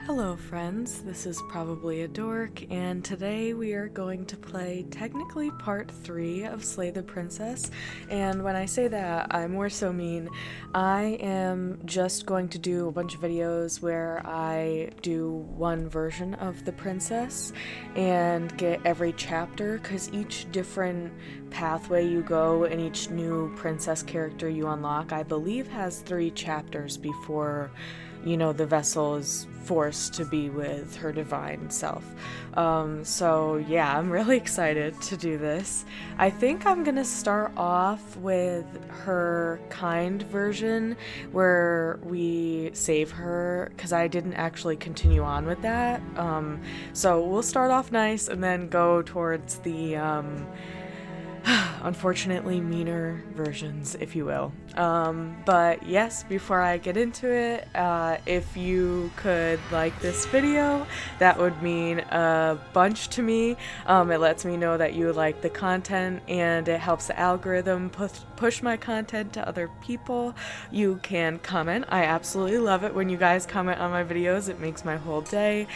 Hello friends, this is Probably a Dork, and today we are going to play technically part 3 of Slay the Princess, and when I say that, I more so mean I am just going to do a bunch of videos where I do one version of the princess and get every chapter, because each different pathway you go and each new princess character you unlock, I believe has 3 chapters before the vessel is forced to be with her divine self. So yeah, I'm really excited to do this. I think I'm gonna start off with her kind version where we save her, because I didn't actually continue on with that. So we'll start off nice and then go towards the unfortunately meaner versions, if you will. But yes, before I get into it, if you could like this video, that would mean a bunch to me. It lets me know that you like the content and it helps the algorithm push my content to other people. You can comment. I absolutely love it when you guys comment on my videos. It makes my whole day.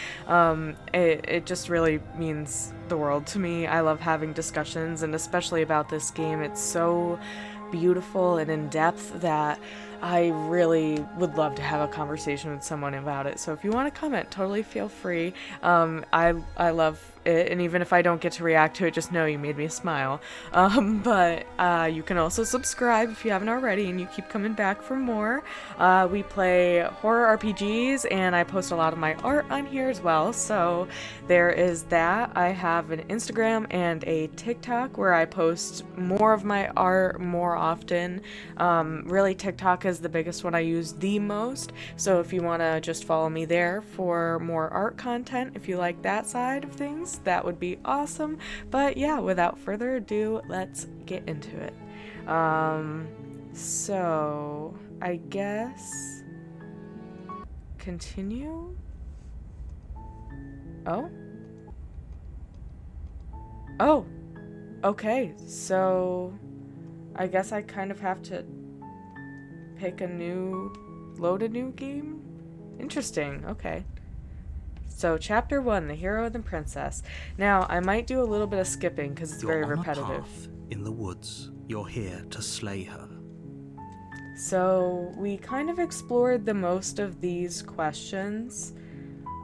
It just really means the world to me. I love having discussions, and especially about this game. It's so beautiful and in depth that I really would love to have a conversation with someone about it. So if you want to comment, totally feel free. I love it, and even if I don't get to react to it, just know you made me smile. But you can also subscribe if you haven't already, and you keep coming back for more. We play horror RPGs, and I post a lot of my art on here as well, so there is that. I have an Instagram and a TikTok where I post more of my art more often. Really, TikTok is the biggest one I use the most, so if you want to just follow me there for more art content, if you like that side of things, that would be awesome. But yeah, without further ado, let's get into it. So I guess continue. Oh, okay, so I guess I kind of have to load a new game? Interesting, okay. So, Chapter 1, The Hero and the Princess. Now, I might do a little bit of skipping because it's very repetitive. You're on a path in the woods. You're here to slay her. So, we kind of explored the most of these questions.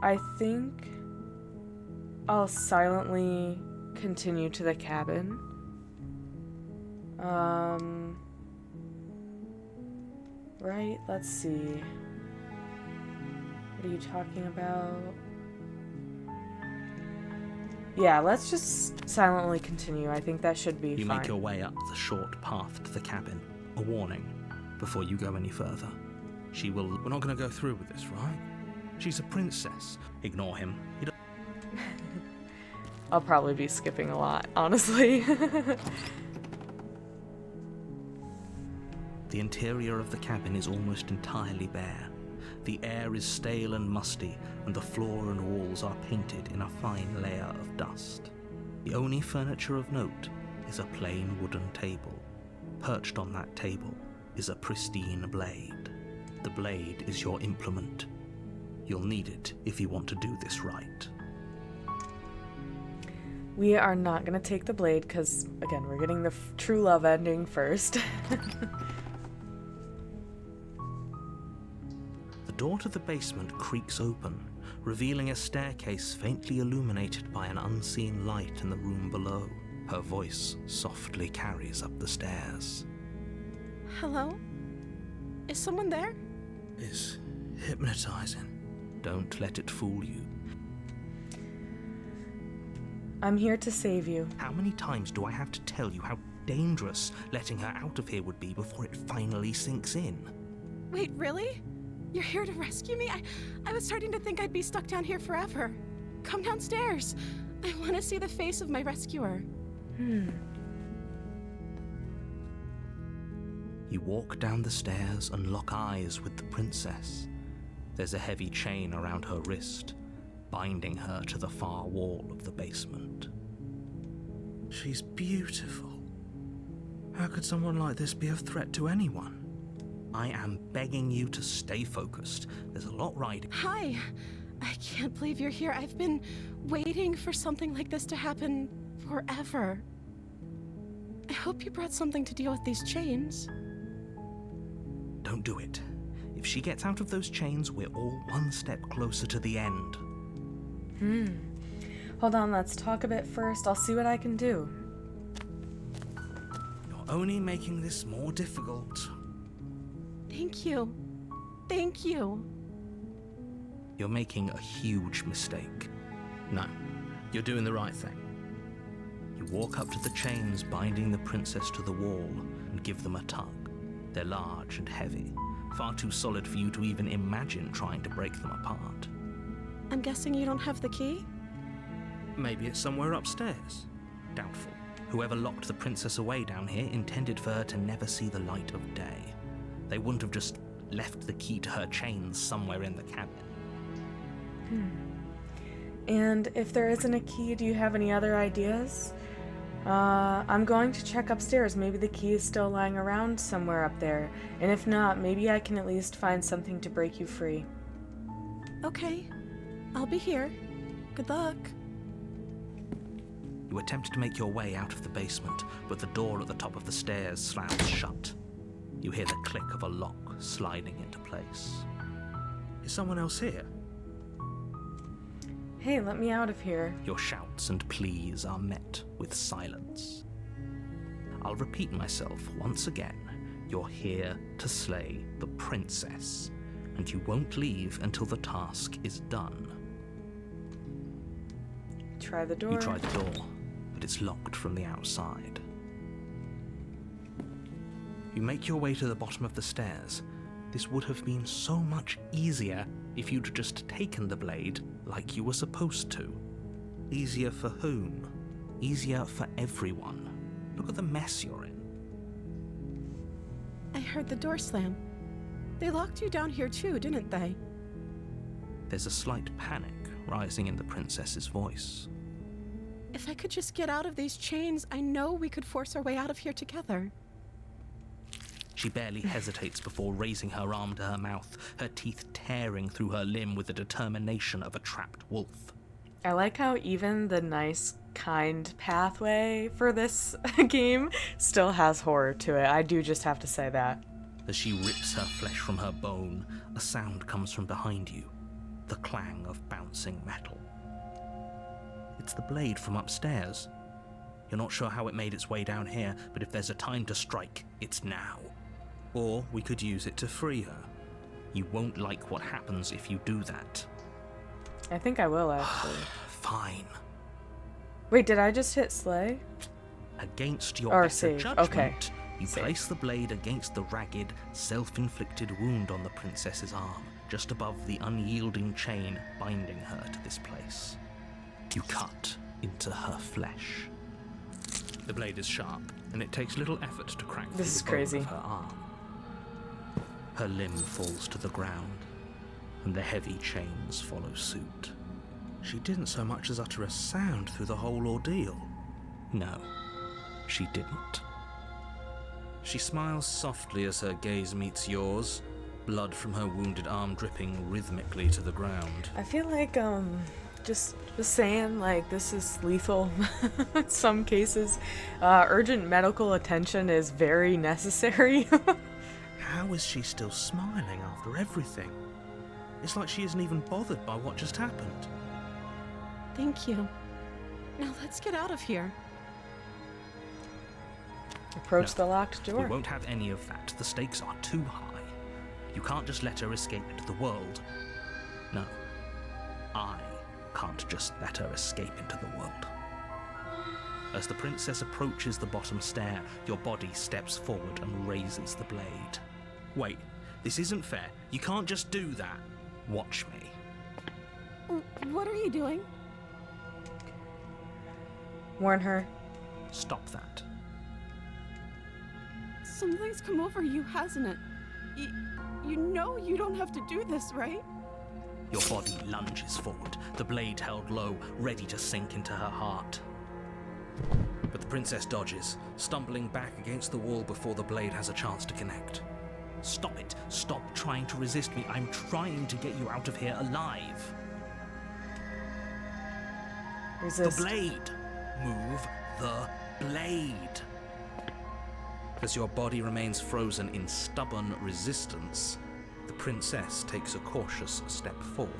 I think I'll silently continue to the cabin. Right, let's see. What are you talking about? Yeah, let's just silently continue. I think that should be fine. You make your way up the short path to the cabin. A warning before you go any further. We're not going to go through with this, right? She's a princess. Ignore him. I'll probably be skipping a lot, honestly. The interior of the cabin is almost entirely bare. The air is stale and musty, and the floor and walls are painted in a fine layer of dust. The only furniture of note is a plain wooden table. Perched on that table is a pristine blade. The blade is your implement. You'll need it if you want to do this right. We are not going to take the blade because, again, we're getting the true love ending first. The door to the basement creaks open, revealing a staircase faintly illuminated by an unseen light in the room below. Her voice softly carries up the stairs. Hello? Is someone there? It's hypnotizing. Don't let it fool you. I'm here to save you. How many times do I have to tell you how dangerous letting her out of here would be before it finally sinks in? Wait, really? You're here to rescue me? I was starting to think I'd be stuck down here forever. Come downstairs. I want to see the face of my rescuer. You walk down the stairs and lock eyes with the princess. There's a heavy chain around her wrist, binding her to the far wall of the basement. She's beautiful. How could someone like this be a threat to anyone? I am begging you to stay focused. There's a lot riding. Hi. I can't believe you're here. I've been waiting for something like this to happen forever. I hope you brought something to deal with these chains. Don't do it. If she gets out of those chains, we're all one step closer to the end. Hold on, let's talk a bit first. I'll see what I can do. You're only making this more difficult. Thank you. Thank you. You're making a huge mistake. No, you're doing the right thing. You walk up to the chains binding the princess to the wall and give them a tug. They're large and heavy, far too solid for you to even imagine trying to break them apart. I'm guessing you don't have the key? Maybe it's somewhere upstairs. Doubtful. Whoever locked the princess away down here intended for her to never see the light of day. They wouldn't have just left the key to her chains somewhere in the cabin. And if there isn't a key, do you have any other ideas? I'm going to check upstairs. Maybe the key is still lying around somewhere up there. And if not, maybe I can at least find something to break you free. Okay. I'll be here. Good luck. You attempt to make your way out of the basement, but the door at the top of the stairs slams shut. You hear the click of a lock sliding into place. Is someone else here? Hey, let me out of here. Your shouts and pleas are met with silence. I'll repeat myself once again. You're here to slay the princess, and you won't leave until the task is done. Try the door. You try the door, but it's locked from the outside. You make your way to the bottom of the stairs. This would have been so much easier if you'd just taken the blade like you were supposed to. Easier for whom? Easier for everyone. Look at the mess you're in. I heard the door slam. They locked you down here too, didn't they? There's a slight panic rising in the princess's voice. If I could just get out of these chains, I know we could force our way out of here together. She barely hesitates before raising her arm to her mouth, her teeth tearing through her limb with the determination of a trapped wolf. I like how even the nice, kind pathway for this game still has horror to it. I do just have to say that. As she rips her flesh from her bone, a sound comes from behind you, the clang of bouncing metal. It's the blade from upstairs. You're not sure how it made its way down here, but if there's a time to strike, it's now. Or we could use it to free her. You won't like what happens if you do that. I think I will, actually. Fine. Wait, did I just hit slay? Against your Or better save, judgment, okay. you Save. place the blade against the ragged, self-inflicted wound on the princess's arm, just above the unyielding chain binding her to this place. You cut into her flesh. The blade is sharp, and it takes little effort to crack through This is the bone crazy. of her arm. Her limb falls to the ground, and the heavy chains follow suit. She didn't so much as utter a sound through the whole ordeal. No, she didn't. She smiles softly as her gaze meets yours, blood from her wounded arm dripping rhythmically to the ground. I feel like, just saying, like, this is lethal in some cases. Urgent medical attention is very necessary. How is she still smiling after everything? It's like she isn't even bothered by what just happened. Thank you. Now let's get out of here. Approach No, the locked door. We won't have any of that. The stakes are too high. You can't just let her escape into the world. No, I can't just let her escape into the world. As the princess approaches the bottom stair, your body steps forward and raises the blade. Wait, this isn't fair. You can't just do that. Watch me. What are you doing? Warn her. Stop that. Something's come over you, hasn't it? You know you don't have to do this, right? Your body lunges forward, the blade held low, ready to sink into her heart. But the princess dodges, stumbling back against the wall before the blade has a chance to connect. Stop it. Stop trying to resist me. I'm trying to get you out of here alive. Resist. The blade! Move the blade! As your body remains frozen in stubborn resistance, the princess takes a cautious step forward.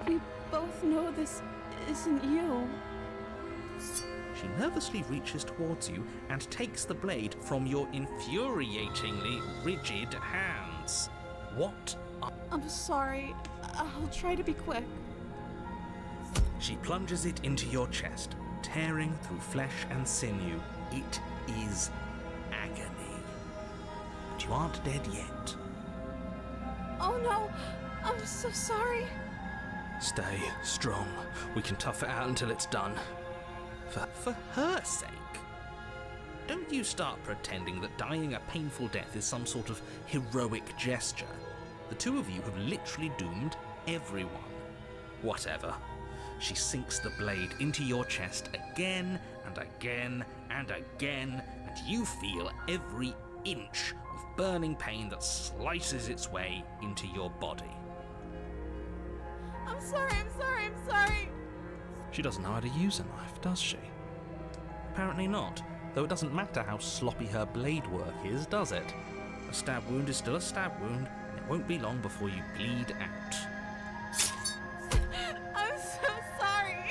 We both know this isn't you. She nervously reaches towards you and takes the blade from your infuriatingly rigid hands. What are... I'm sorry. I'll try to be quick. She plunges it into your chest, tearing through flesh and sinew. It is agony. But you aren't dead yet. Oh no! I'm so sorry. Stay strong. We can tough it out until it's done. For her sake. Don't you start pretending that dying a painful death is some sort of heroic gesture. The two of you have literally doomed everyone. Whatever. She sinks the blade into your chest again and again and again, and you feel every inch of burning pain that slices its way into your body. I'm sorry. She doesn't know how to use a knife, does she? Apparently not, though it doesn't matter how sloppy her blade work is, does it? A stab wound is still a stab wound, and it won't be long before you bleed out. I'm so sorry.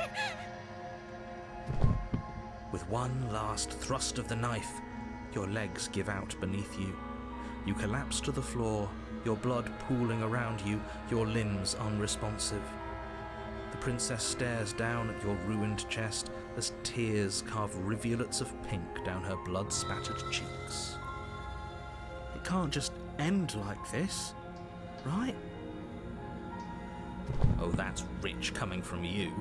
With one last thrust of the knife, your legs give out beneath you. You collapse to the floor, your blood pooling around you, your limbs unresponsive. The princess stares down at your ruined chest as tears carve rivulets of pink down her blood-spattered cheeks. It can't just end like this, right? Oh, that's rich coming from you.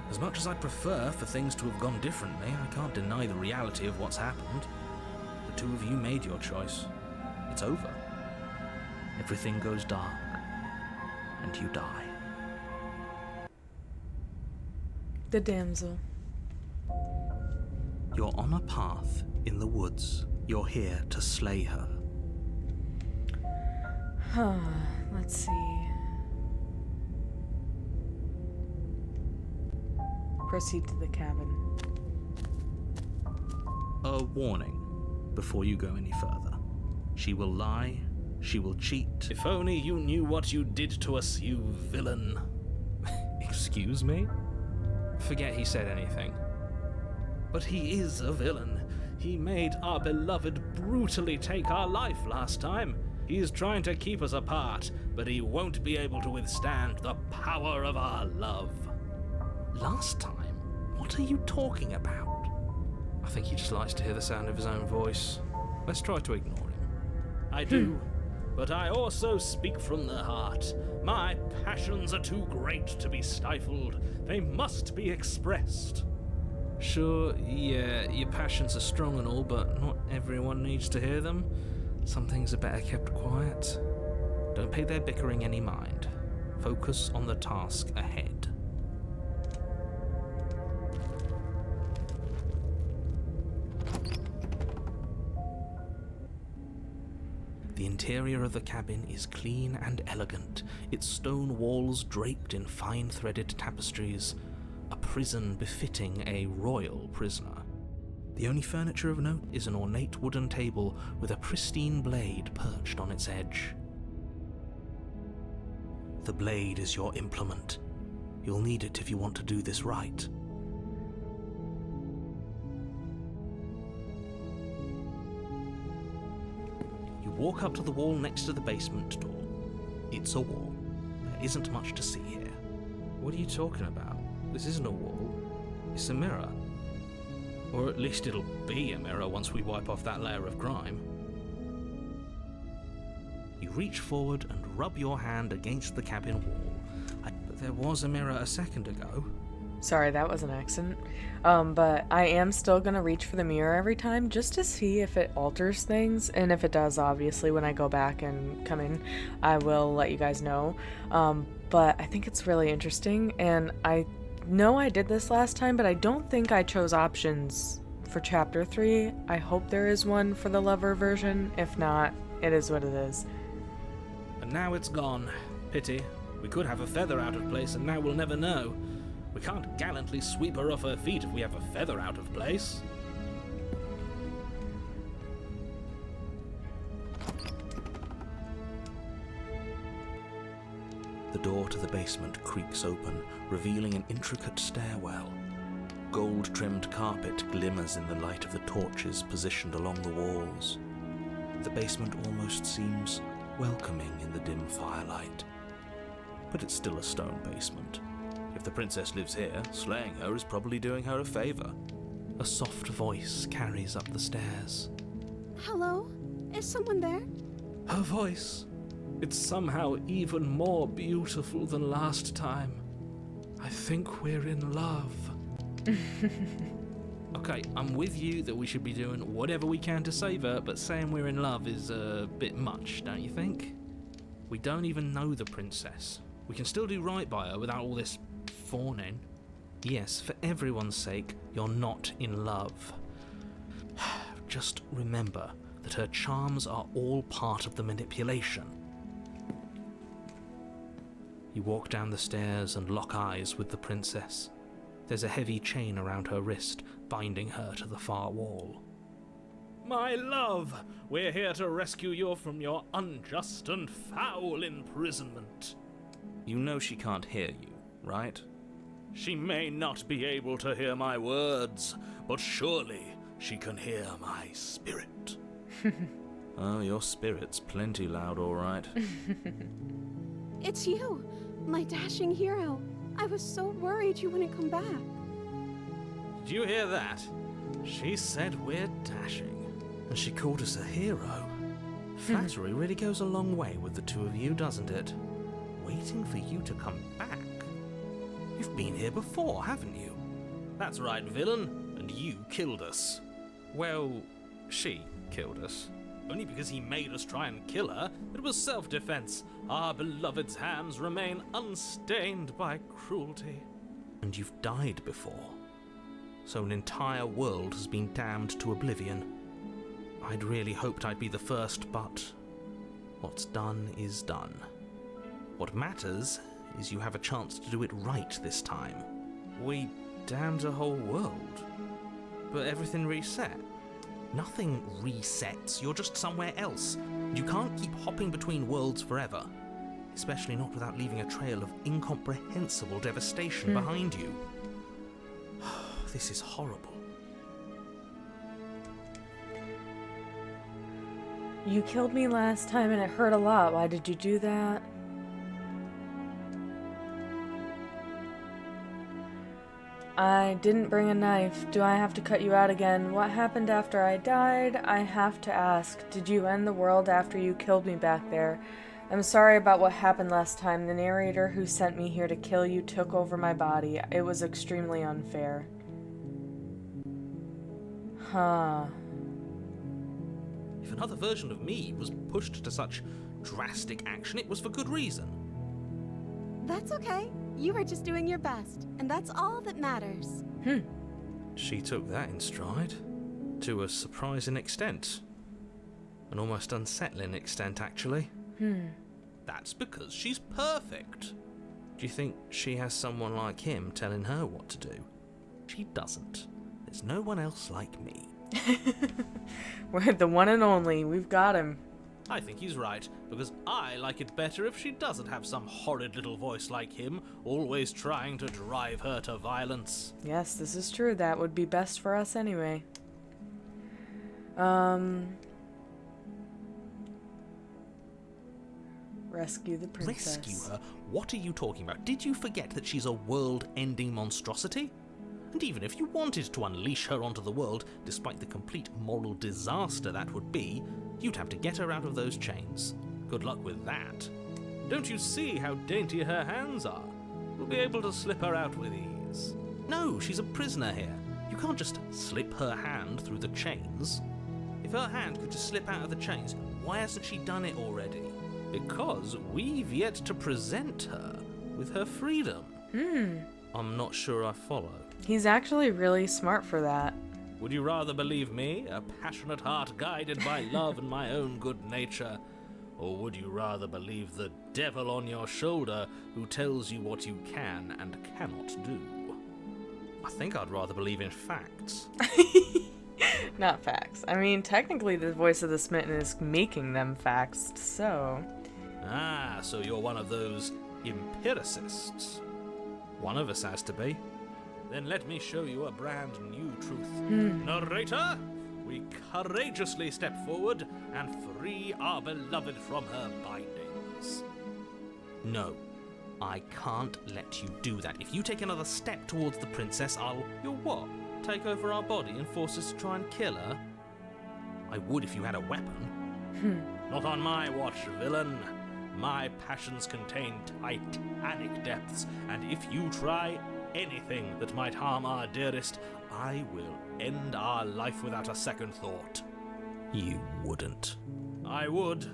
As much as I'd prefer for things to have gone differently, I can't deny the reality of what's happened. The two of you made your choice. It's over. Everything goes dark, and you die. The damsel. You're on a path in the woods. You're here to slay her. Let's see. Proceed to the cabin. A warning before you go any further. She will lie, she will cheat. If only you knew what you did to us, you villain. Excuse me? Forget he said anything. But he is a villain. He made our beloved brutally take our life last time. He's trying to keep us apart, but he won't be able to withstand the power of our love. Last time? What are you talking about? I think he just likes to hear the sound of his own voice. Let's try to ignore him. I do, but I also speak from the heart. My passions are too great to be stifled. They must be expressed. Sure, yeah, your passions are strong and all, but not everyone needs to hear them. Some things are better kept quiet. Don't pay their bickering any mind. Focus on the task ahead. The interior of the cabin is clean and elegant, its stone walls draped in fine-threaded tapestries, a prison befitting a royal prisoner. The only furniture of note is an ornate wooden table with a pristine blade perched on its edge. The blade is your implement. You'll need it if you want to do this right. Walk up to the wall next to the basement door. It's a wall. There isn't much to see here. What are you talking about? This isn't a wall. It's a mirror. Or at least it'll be a mirror once we wipe off that layer of grime. You reach forward and rub your hand against the cabin wall. But there was a mirror a second ago. Sorry, that was an accident. But I am still gonna reach for the mirror every time just to see if it alters things, and if it does, obviously, when I go back and come in, I will let you guys know. But I think it's really interesting, and I know I did this last time, but I don't think I chose options for Chapter 3. I hope there is one for the lover version. If not, it is what it is. And now it's gone. Pity. We could have a feather out of place, and now we'll never know. We can't gallantly sweep her off her feet if we have a feather out of place. The door to the basement creaks open, revealing an intricate stairwell. Gold-trimmed carpet glimmers in the light of the torches positioned along the walls. The basement almost seems welcoming in the dim firelight. But it's still a stone basement. If the princess lives here, slaying her is probably doing her a favor. A soft voice carries up the stairs. Hello? Is someone there? Her voice. It's somehow even more beautiful than last time. I think we're in love. Okay, I'm with you that we should be doing whatever we can to save her, but saying we're in love is a bit much, don't you think? We don't even know the princess. We can still do right by her without all this fawning. Yes, for everyone's sake, you're not in love. Just remember that her charms are all part of the manipulation. You walk down the stairs and lock eyes with the princess. There's a heavy chain around her wrist, binding her to the far wall. My love, we're here to rescue you from your unjust and foul imprisonment. You know she can't hear you, right? She may not be able to hear my words, but surely she can hear my spirit. Oh, your spirit's plenty loud, all right. It's you, my dashing hero. I was so worried you wouldn't come back. Did you hear that? She said we're dashing. And she called us a hero. Flattery really goes a long way with the two of you, doesn't it? Waiting for you to come back. You've been here before, haven't you? That's right, villain. And you killed us. Well, she killed us. Only because he made us try and kill her. It was self-defense. Our beloved's hands remain unstained by cruelty. And you've died before. So an entire world has been damned to oblivion. I'd really hoped I'd be the first, but what's done is done. What matters is you have a chance to do it right this time. We damned a whole world, but everything reset. Nothing resets, you're just somewhere else. You can't keep hopping between worlds forever, especially not without leaving a trail of incomprehensible devastation behind you. This is horrible. You killed me last time and it hurt a lot. Why did you do that? I didn't bring a knife. Do I have to cut you out again? What happened after I died? I have to ask. Did you end the world after you killed me back there? I'm sorry about what happened last time. The narrator who sent me here to kill you took over my body. It was extremely unfair. Huh. If another version of me was pushed to such drastic action, it was for good reason. That's okay. You were just doing your best, and that's all that matters. She took that in stride. To a surprising extent. An almost unsettling extent, actually. That's because she's perfect. Do you think she has someone like him telling her what to do? She doesn't. There's no one else like me. We're the one and only. We've got him. I think he's right, because I like it better if she doesn't have some horrid little voice like him, always trying to drive her to violence. Yes, this is true. That would be best for us anyway. Rescue the princess. Rescue her? What are you talking about? Did you forget that she's a world-ending monstrosity? And even if you wanted to unleash her onto the world, despite the complete moral disaster that would be, you'd have to get her out of those chains. Good luck with that. Don't you see how dainty her hands are? We'll be able to slip her out with ease. No, she's a prisoner here. You can't just slip her hand through the chains. If her hand could just slip out of the chains, why hasn't she done it already? Because we've yet to present her with her freedom. I'm not sure I follow. He's actually really smart for that. Would you rather believe me, a passionate heart guided by love and my own good nature? Or would you rather believe the devil on your shoulder who tells you what you can and cannot do? I think I'd rather believe in facts. Not facts. I mean, technically the voice of the smitten is making them facts, so... Ah, so you're one of those empiricists. One of us has to be. Then let me show you a brand new truth. Narrator, we courageously step forward and free our beloved from her bindings. No, I can't let you do that. If you take another step towards the princess, You'll what? Take over our body and force us to try and kill her? I would if you had a weapon. Not on my watch, villain. My passions contain titanic depths, and if you try anything that might harm our dearest, I will end our life without a second thought. You wouldn't. I would.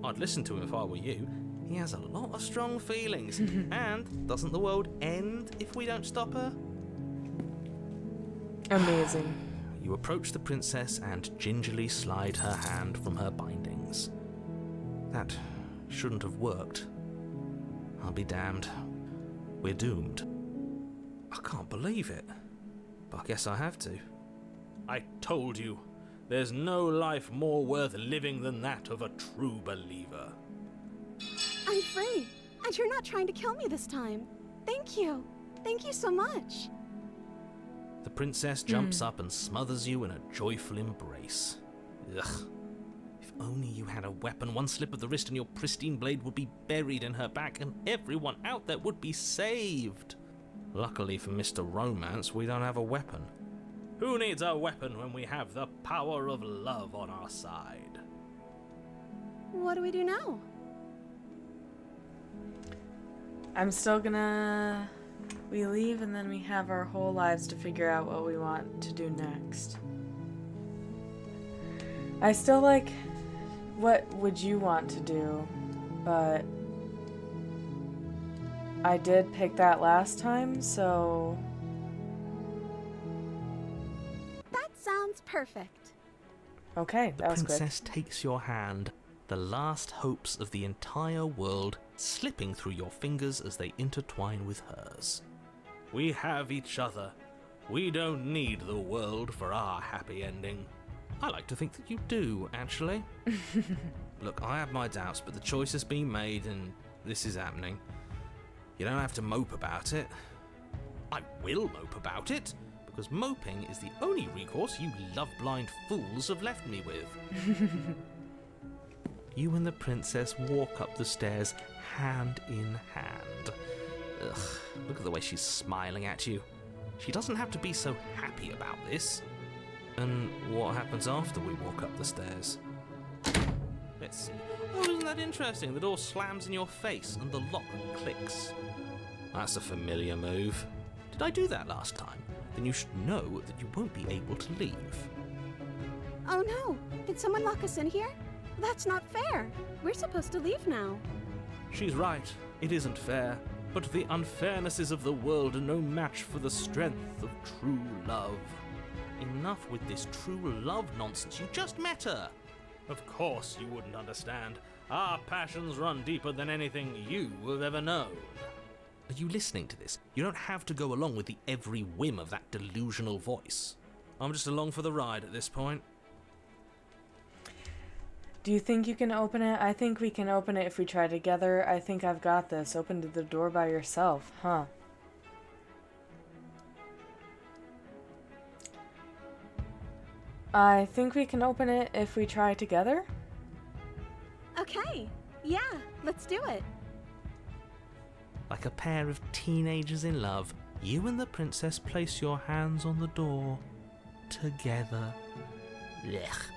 I'd listen to him if I were you. He has a lot of strong feelings. And doesn't the world end if we don't stop her? Amazing. You approach the princess and gingerly slide her hand from her bindings. That shouldn't have worked. I'll be damned. We're doomed. I can't believe it. But I guess I have to. I told you, there's no life more worth living than that of a true believer. I'm free, and you're not trying to kill me this time. Thank you. Thank you so much. The princess jumps up and smothers you in a joyful embrace. Ugh. If only you had a weapon, one slip of the wrist and your pristine blade would be buried in her back and everyone out there would be saved. Luckily for Mr. Romance, we don't have a weapon. Who needs a weapon when we have the power of love on our side? What do we do now? I'm still gonna... We leave and then we have our whole lives to figure out what we want to do next. I still like... What would you want to do? But... I did pick that last time, so... That sounds perfect. Okay, that was The quick. princess takes your hand, the last hopes of the entire world slipping through your fingers as they intertwine with hers. We have each other. We don't need the world for our happy ending. I like to think that you do, actually. Look, I have my doubts, but the choice has been made and this is happening. You don't have to mope about it. I will mope about it, because moping is the only recourse you love-blind fools have left me with. You and the princess walk up the stairs hand in hand. Ugh, look at the way she's smiling at you. She doesn't have to be so happy about this. And what happens after we walk up the stairs? Let's see. Oh, isn't that interesting? The door slams in your face and the lock clicks. That's a familiar move. Did I do that last time? Then you should know that you won't be able to leave. Oh no! Did someone lock us in here? That's not fair. We're supposed to leave now. She's right. It isn't fair. But the unfairnesses of the world are no match for the strength of true love. Enough with this true love nonsense. You just met her. Of course you wouldn't understand. Our passions run deeper than anything you have ever known. Are you listening to this? You don't have to go along with the every whim of that delusional voice. I'm just along for the ride at this point. Do you think you can open it? I think we can open it if we try together. I think I've got this. Open the door by yourself, huh? I think we can open it if we try together. Okay. Yeah, let's do it. Like a pair of teenagers in love, you and the princess place your hands on the door together. Blech.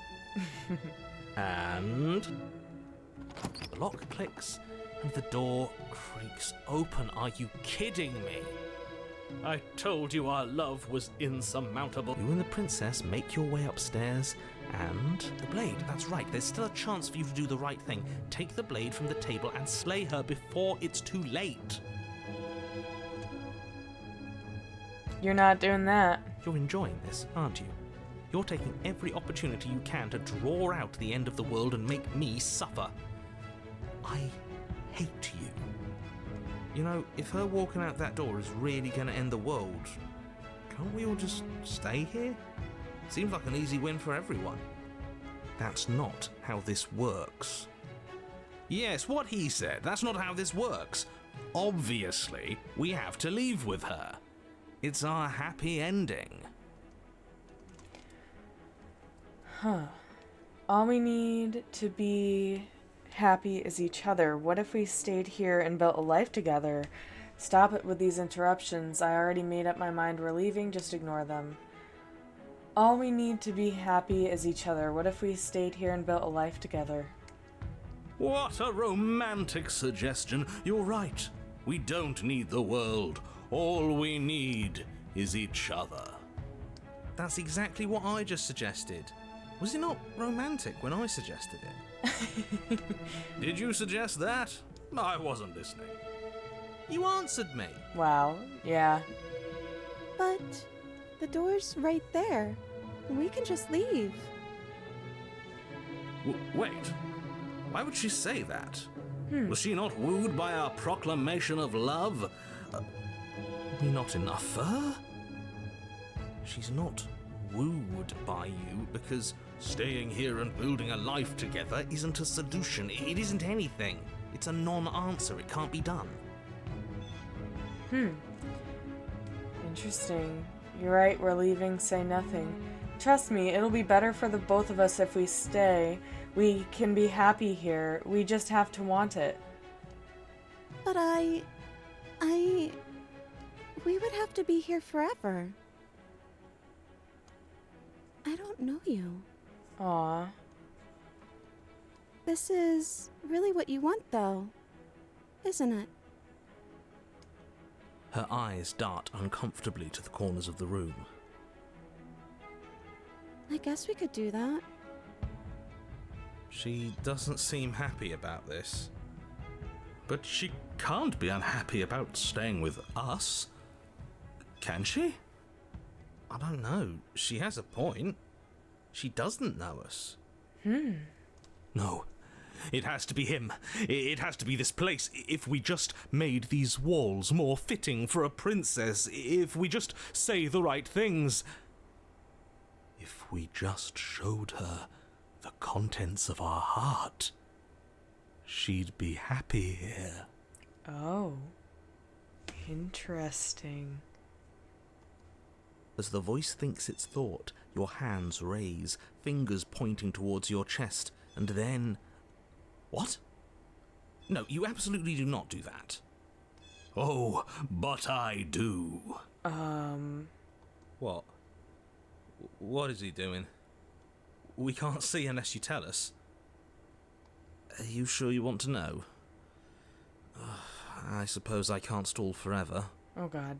And the lock clicks and the door creaks open. Are you kidding me? I told you our love was insurmountable. You and the princess make your way upstairs and the blade. That's right, there's still a chance for you to do the right thing. Take the blade from the table and slay her before it's too late. You're not doing that. You're enjoying this, aren't you? You're taking every opportunity you can to draw out the end of the world and make me suffer. I hate you. You know, if her walking out that door is really going to end the world, Can't we all just stay here? Seems like an easy win for everyone. That's not how this works. Yes, what he said. That's not how this works. Obviously, we have to leave with her. It's our happy ending. All we need to be happy is each other. What if we stayed here and built a life together? Stop it with these interruptions. I already made up my mind we're leaving, just ignore them. All we need to be happy is each other. What if we stayed here and built a life together? What a romantic suggestion. You're right. We don't need the world. All we need is each other. That's exactly what I just suggested. Was it not romantic when I suggested it? Did you suggest that? I wasn't listening. You answered me. Wow, yeah. But the door's right there. We can just leave. Wait. Why would she say that? Was she not wooed by our proclamation of love? We not enough for her? She's not wooed by you because staying here and building a life together isn't a solution. It isn't anything. It's a non-answer. It can't be done. Interesting. You're right, we're leaving, say nothing. Trust me, it'll be better for the both of us if we stay. We can be happy here. We just have to want it. But we would have to be here forever. I don't know you. Aw. This is really what you want, though, isn't it? Her eyes dart uncomfortably to the corners of the room. I guess we could do that. She doesn't seem happy about this. But she can't be unhappy about staying with us. Can she? I don't know. She has a point. She doesn't know us. No. It has to be him. It has to be this place. If we just made these walls more fitting for a princess, if we just say the right things, if we just showed her the contents of our heart, she'd be happy here. Oh. Interesting. As the voice thinks its thought, your hands raise, fingers pointing towards your chest, and then... What? No, you absolutely do not do that. Oh, but I do. What? What is he doing? We can't see unless you tell us. Are you sure you want to know? I suppose I can't stall forever. Oh god.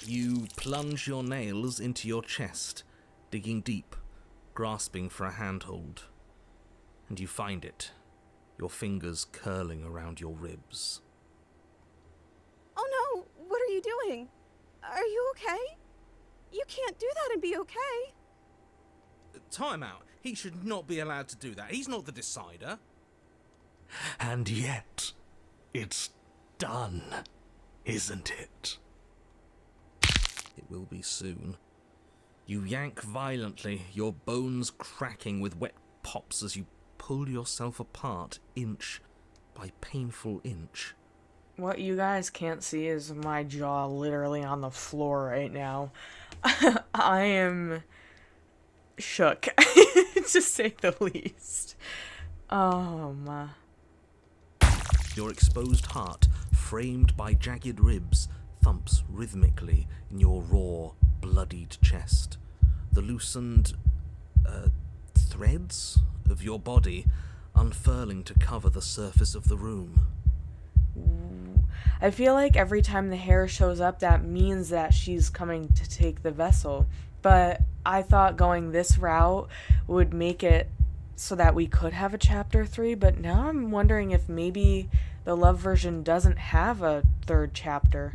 You plunge your nails into your chest, digging deep, grasping for a handhold. And you find it, your fingers curling around your ribs. Oh no, what are you doing? Are you okay? You can't do that and be okay. Time out. He should not be allowed to do that. He's not the decider. And yet, it's done, isn't it? It will be soon. You yank violently, your bones cracking with wet pops as you pull yourself apart inch by painful inch. What you guys can't see is my jaw literally on the floor right now. I am shook, to say the least. Your exposed heart, framed by jagged ribs, thumps rhythmically in your raw, bloodied chest. The loosened threads of your body unfurling to cover the surface of the room. I feel like every time the hair shows up, that means that she's coming to take the vessel. But I thought going this route would make it so that we could have a chapter 3, but now I'm wondering if maybe the love version doesn't have a third chapter.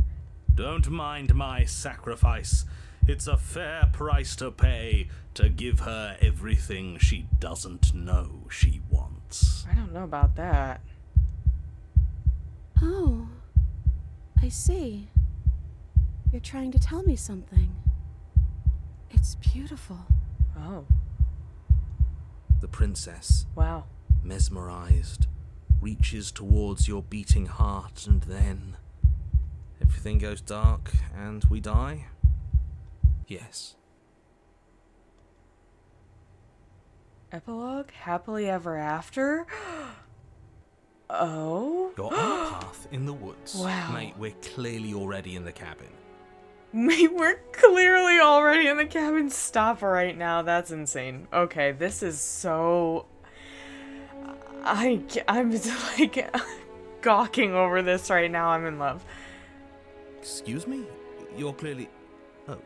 Don't mind my sacrifice. It's a fair price to pay to give her everything she doesn't know she wants. I don't know about that. Oh, I see. You're trying to tell me something. It's beautiful. Oh, The princess, wow. mesmerized, reaches towards your beating heart, and then everything goes dark and we die? Yes. Epilogue? Happily ever after? Oh? You're on a path in the woods. Wow. Mate, we're clearly already in the cabin. Mate, we're clearly already in the cabin. Stop right now. That's insane. Okay, this is so... I'm like gawking over this right now. I'm in love. Excuse me? You're clearly... Oh.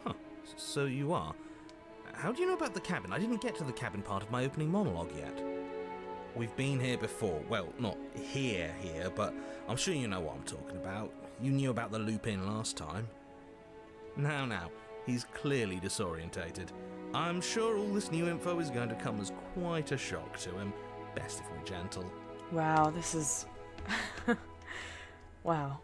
Huh. So you are. How do you know about the cabin? I didn't get to the cabin part of my opening monologue yet. We've been here before. Well, not here, but I'm sure you know what I'm talking about. You knew about the loop-in last time. Now, he's clearly disorientated. I'm sure all this new info is going to come as quite a shock to him. Best if we're gentle. Wow, this is... Wow.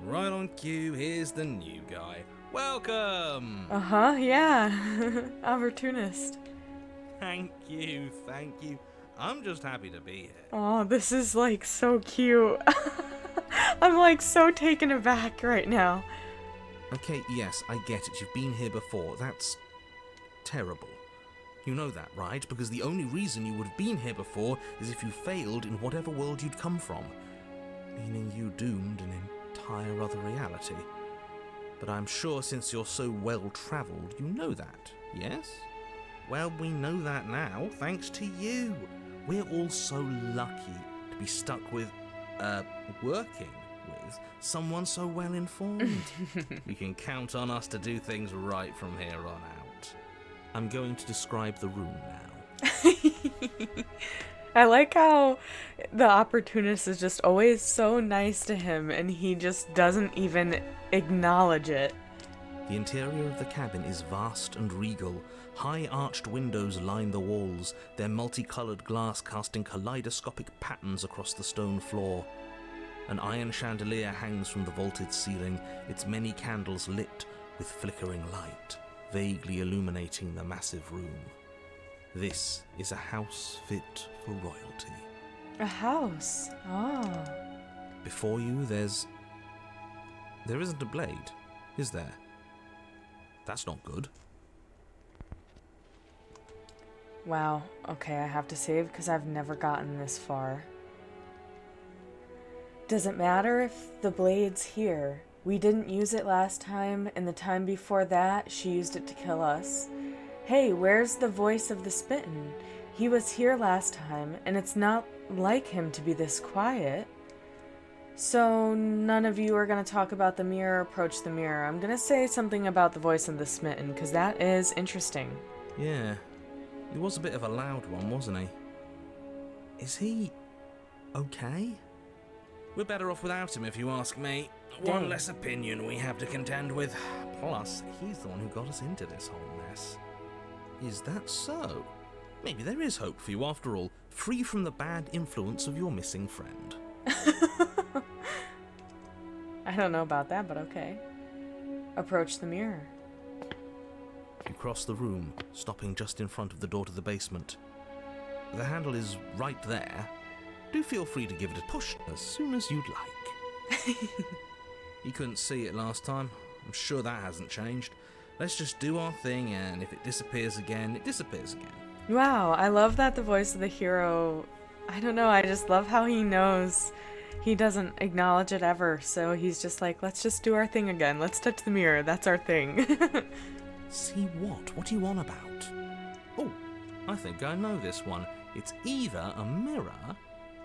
Right on cue, here's the new guy. Welcome! Uh-huh, yeah. Opportunist. Thank you. I'm just happy to be here. Oh, this is like so cute. I'm like so taken aback right now. Okay, yes, I get it. You've been here before. That's terrible. You know that, right? Because the only reason you would have been here before is if you failed in whatever world you'd come from. Meaning you doomed an entire other reality. But I'm sure since you're so well-travelled, you know that, yes? Well, we know that now, thanks to you. We're all so lucky to be stuck with, working with someone so well-informed. You can count on us to do things right from here on out. I'm going to describe the room now. I like how the opportunist is just always so nice to him and he just doesn't even acknowledge it. The interior of the cabin is vast and regal. High arched windows line the walls, their multicolored glass casting kaleidoscopic patterns across the stone floor. An iron chandelier hangs from the vaulted ceiling, its many candles lit with flickering light, vaguely illuminating the massive room. This is a house fit for royalty. A house? Oh. Before you, there isn't a blade, is there? That's not good. Wow. Okay, I have to save because I've never gotten this far. Does it matter if the blade's here? We didn't use it last time, and the time before that, she used it to kill us. Hey, where's the voice of the Smitten? He was here last time, and it's not like him to be this quiet. So, none of you are going to talk about the mirror, approach the mirror. I'm going to say something about the voice of the Smitten, because that is interesting. Yeah, he was a bit of a loud one, wasn't he? Is he okay? We're better off without him, if you ask me. One less opinion we have to contend with. Plus, he's the one who got us into this whole mess. Is that so? Maybe there is hope for you after all, free from the bad influence of your missing friend. I don't know about that, but okay. Approach the mirror. You cross the room, stopping just in front of the door to the basement. The handle is right there. Do feel free to give it a push as soon as you'd like. You couldn't see it last time. I'm sure that hasn't changed. Let's just do our thing, and if it disappears again, it disappears again. Wow, I love that the voice of the hero, I don't know, I just love how he knows he doesn't acknowledge it ever, so he's just like, let's just do our thing again, let's touch the mirror, that's our thing. See what? What are you on about? Oh, I think I know this one. It's either a mirror,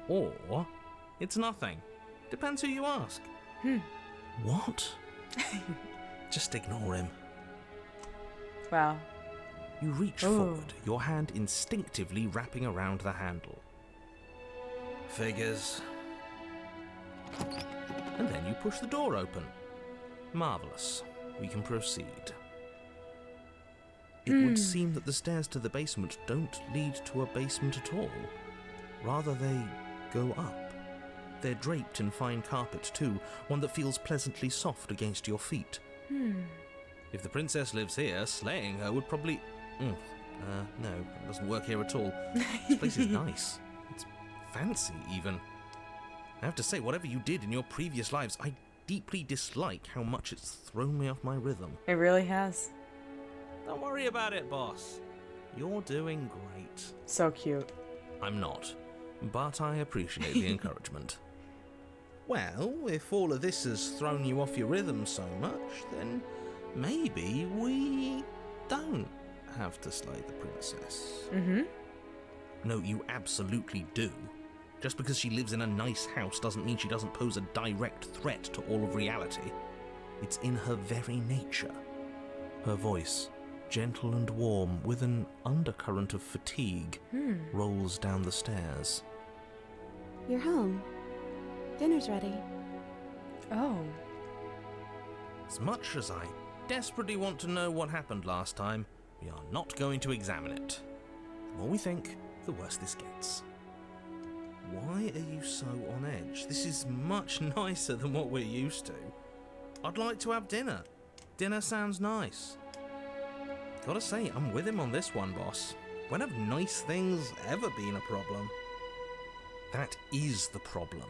or it's nothing. Depends who you ask. What? Just ignore him. Wow. You reach forward, your hand instinctively wrapping around the handle. Figures. And then you push the door open. Marvellous. We can proceed. It would seem that the stairs to the basement don't lead to a basement at all. Rather, they go up. They're draped in fine carpet too, one that feels pleasantly soft against your feet. If the princess lives here, slaying her would probably... no, that doesn't work here at all. This place is nice. It's fancy, even. I have to say, whatever you did in your previous lives, I deeply dislike how much it's thrown me off my rhythm. It really has. Don't worry about it, boss. You're doing great. So cute. I'm not, but I appreciate the encouragement. Well, if all of this has thrown you off your rhythm so much, then maybe we don't have to slay the princess. No, you absolutely do. Just because she lives in a nice house doesn't mean she doesn't pose a direct threat to all of reality. It's in her very nature. Her voice, gentle and warm, with an undercurrent of fatigue, rolls down the stairs. You're home. Dinner's ready. Oh. As much as I desperately want to know what happened last time, we are not going to examine it. The more we think, the worse this gets. Why are you so on edge? This is much nicer than what we're used to. I'd like to have dinner. Dinner sounds nice. Gotta say, I'm with him on this one, boss. When have nice things ever been a problem? That is the problem.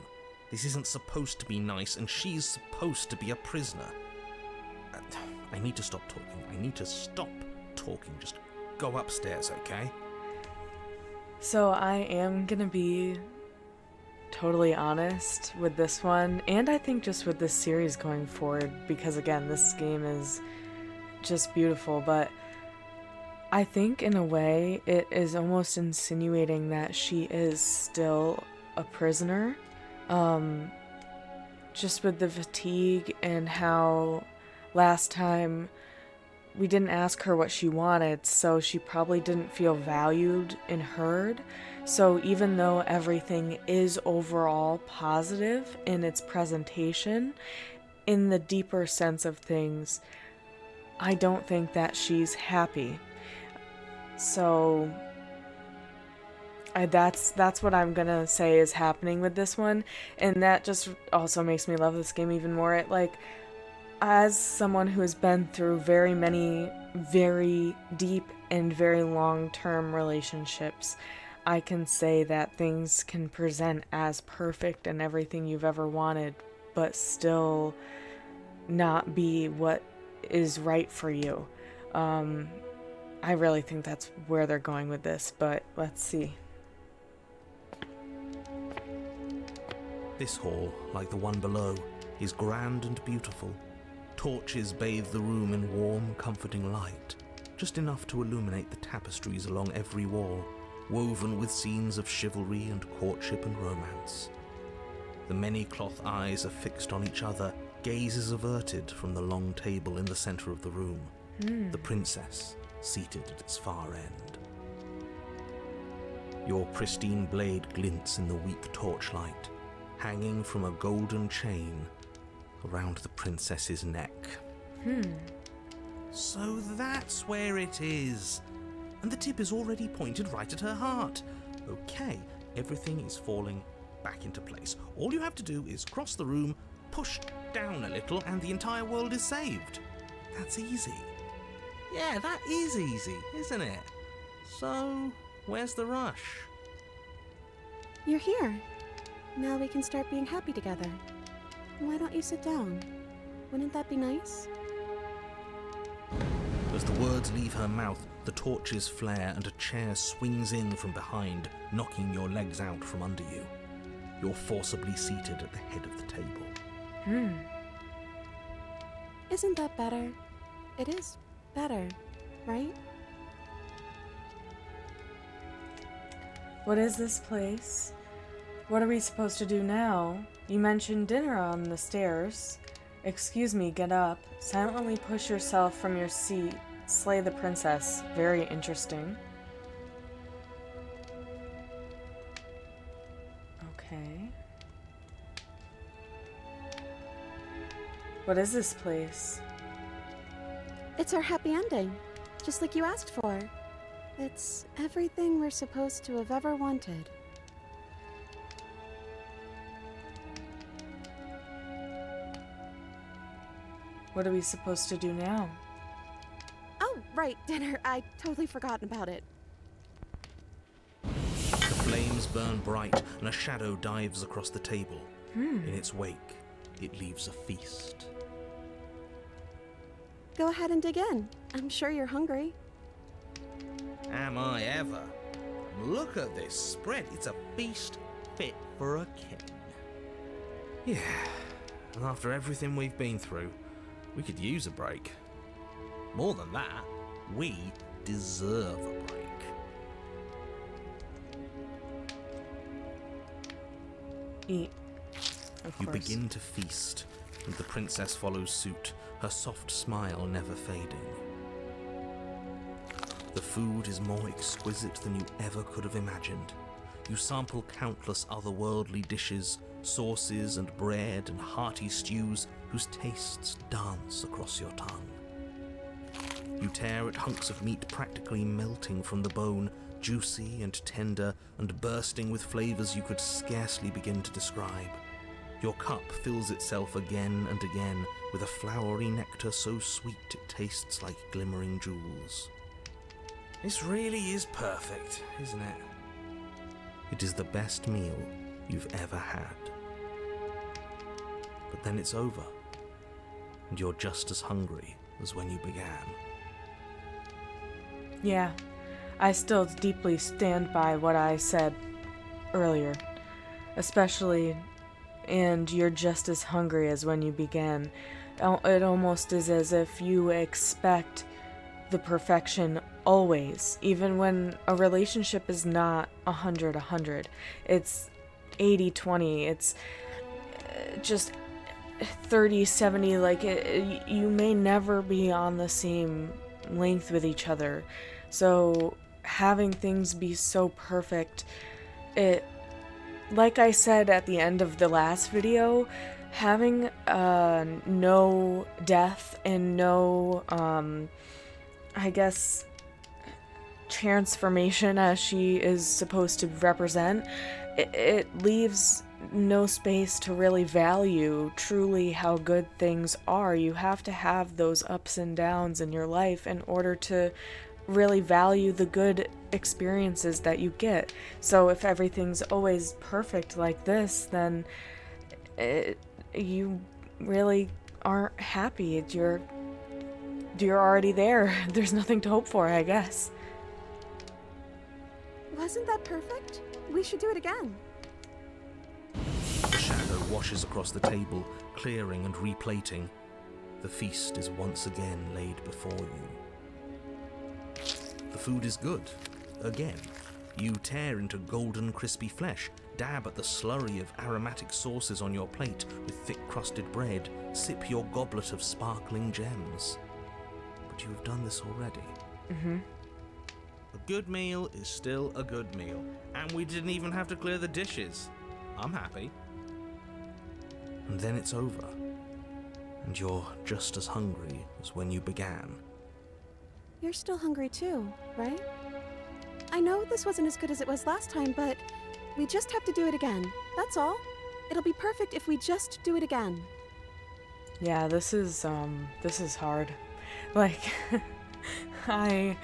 This isn't supposed to be nice, and she's supposed to be a prisoner. I need to stop talking. Just go upstairs, okay? So I am gonna be totally honest with this one, and I think just with this series going forward, because again, this game is just beautiful, but I think in a way it is almost insinuating that she is still a prisoner, just with the fatigue and how last time we didn't ask her what she wanted, so she probably didn't feel valued and heard. So even though everything is overall positive in its presentation, in the deeper sense of things, I don't think that she's happy. So that's what I'm gonna say is happening with this one, and that just also makes me love this game even more. It, like, as someone who has been through very many very deep and very long-term relationships, I can say that things can present as perfect and everything you've ever wanted, but still not be what is right for you. I really think that's where they're going with this, but let's see. This hall, like the one below, is grand and beautiful. Torches bathe the room in warm, comforting light, just enough to illuminate the tapestries along every wall, woven with scenes of chivalry and courtship and romance. The many cloth eyes are fixed on each other, gazes averted from the long table in the center of the room, the princess seated at its far end. Your pristine blade glints in the weak torchlight, hanging from a golden chain around the princess's neck. So that's where it is. And the tip is already pointed right at her heart. Okay, everything is falling back into place. All you have to do is cross the room, push down a little, and the entire world is saved. That's easy. Yeah, that is easy, isn't it? So, where's the rush? You're here. Now we can start being happy together. Why don't you sit down? Wouldn't that be nice? As the words leave her mouth, the torches flare and a chair swings in from behind, knocking your legs out from under you. You're forcibly seated at the head of the table. Isn't that better? It is better, right? What is this place? What are we supposed to do now? You mentioned dinner on the stairs. Excuse me, get up. Silently push yourself from your seat. Slay the princess. Very interesting. Okay. What is this place? It's our happy ending, just like you asked for. It's everything we're supposed to have ever wanted. What are we supposed to do now? Oh, right, dinner. I totally forgotten about it. The flames burn bright, and a shadow dives across the table. In its wake, it leaves a feast. Go ahead and dig in. I'm sure you're hungry. Am I ever? Look at this spread. It's a feast fit for a king. Yeah, and after everything we've been through, we could use a break. More than that, we deserve a break. Eat. Of You course. begin to feast, and the princess follows suit, her soft smile never fading. The food is more exquisite than you ever could have imagined. You sample countless otherworldly dishes, sauces and bread and hearty stews whose tastes dance across your tongue. You tear at hunks of meat practically melting from the bone, juicy and tender and bursting with flavors you could scarcely begin to describe. Your cup fills itself again and again with a flowery nectar so sweet it tastes like glimmering jewels. This really is perfect, isn't it? It is the best meal you've ever had. But then it's over, and you're just as hungry as when you began. Yeah, I still deeply stand by what I said earlier. Especially, and you're just as hungry as when you began. It almost is as if you expect the perfection always, even when a relationship is not 100-100. It's 80-20. It's just 30-70. Like, you may never be on the same length with each other. So having things be so perfect, like I said at the end of the last video, having no death and no I guess transformation as she is supposed to represent, it leaves no space to really value truly how good things are. You have to have those ups and downs in your life in order to really value the good experiences that you get. So if everything's always perfect like this, then you really aren't happy. You're already there. There's nothing to hope for, I guess. Wasn't that perfect? We should do it again. The shadow washes across the table, clearing and replating. The feast is once again laid before you. The food is good. Again, you tear into golden crispy flesh, dab at the slurry of aromatic sauces on your plate with thick-crusted bread, sip your goblet of sparkling gems. But you have done this already. A good meal is still a good meal, and we didn't even have to clear the dishes. I'm happy. And then it's over, and you're just as hungry as when you began. You're still hungry too, right? I know this wasn't as good as it was last time, but we just have to do it again. That's all. It'll be perfect if we just do it again. Yeah, this is hard. Like, I,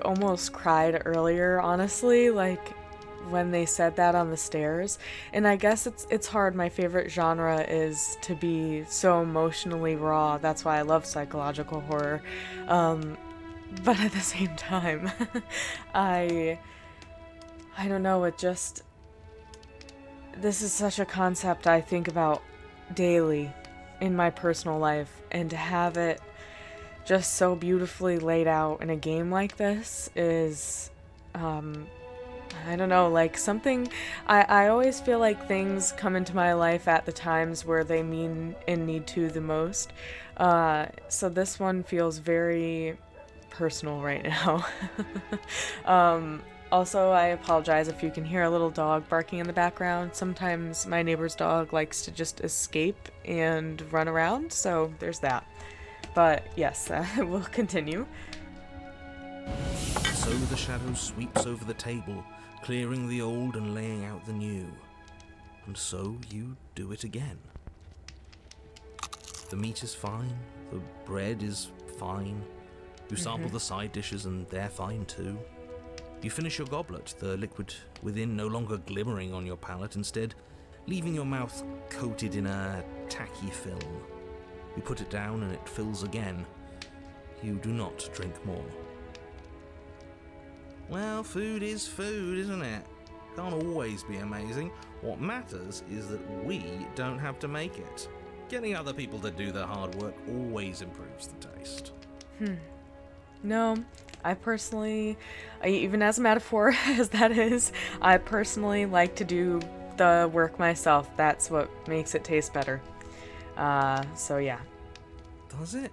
almost cried earlier, honestly, when they said that on the stairs. And I guess it's hard. My favorite genre is to be so emotionally raw. That's why I love psychological horror. But at the same time, I don't know, this is such a concept I think about daily in my personal life, and to have it just so beautifully laid out in a game like this is, I don't know, something, I always feel like things come into my life at the times where they mean and need to the most. So this one feels very personal right now. Also, I apologize if you can hear a little dog barking in the background. Sometimes my neighbor's dog likes to just escape and run around, so there's that. But yes, we'll continue. So the shadow sweeps over the table, clearing the old and laying out the new. And so you do it again. The meat is fine, the bread is fine. You sample the side dishes and they're fine too. You finish your goblet, the liquid within no longer glimmering on your palate, instead leaving your mouth coated in a tacky film. You put it down and it fills again. You do not drink more. Well, food is food, isn't it? Can't always be amazing. What matters is that we don't have to make it. Getting other people to do the hard work always improves the taste. No, I personally, even as a metaphor as that is, I personally like to do the work myself. That's what makes it taste better. So yeah. Does it?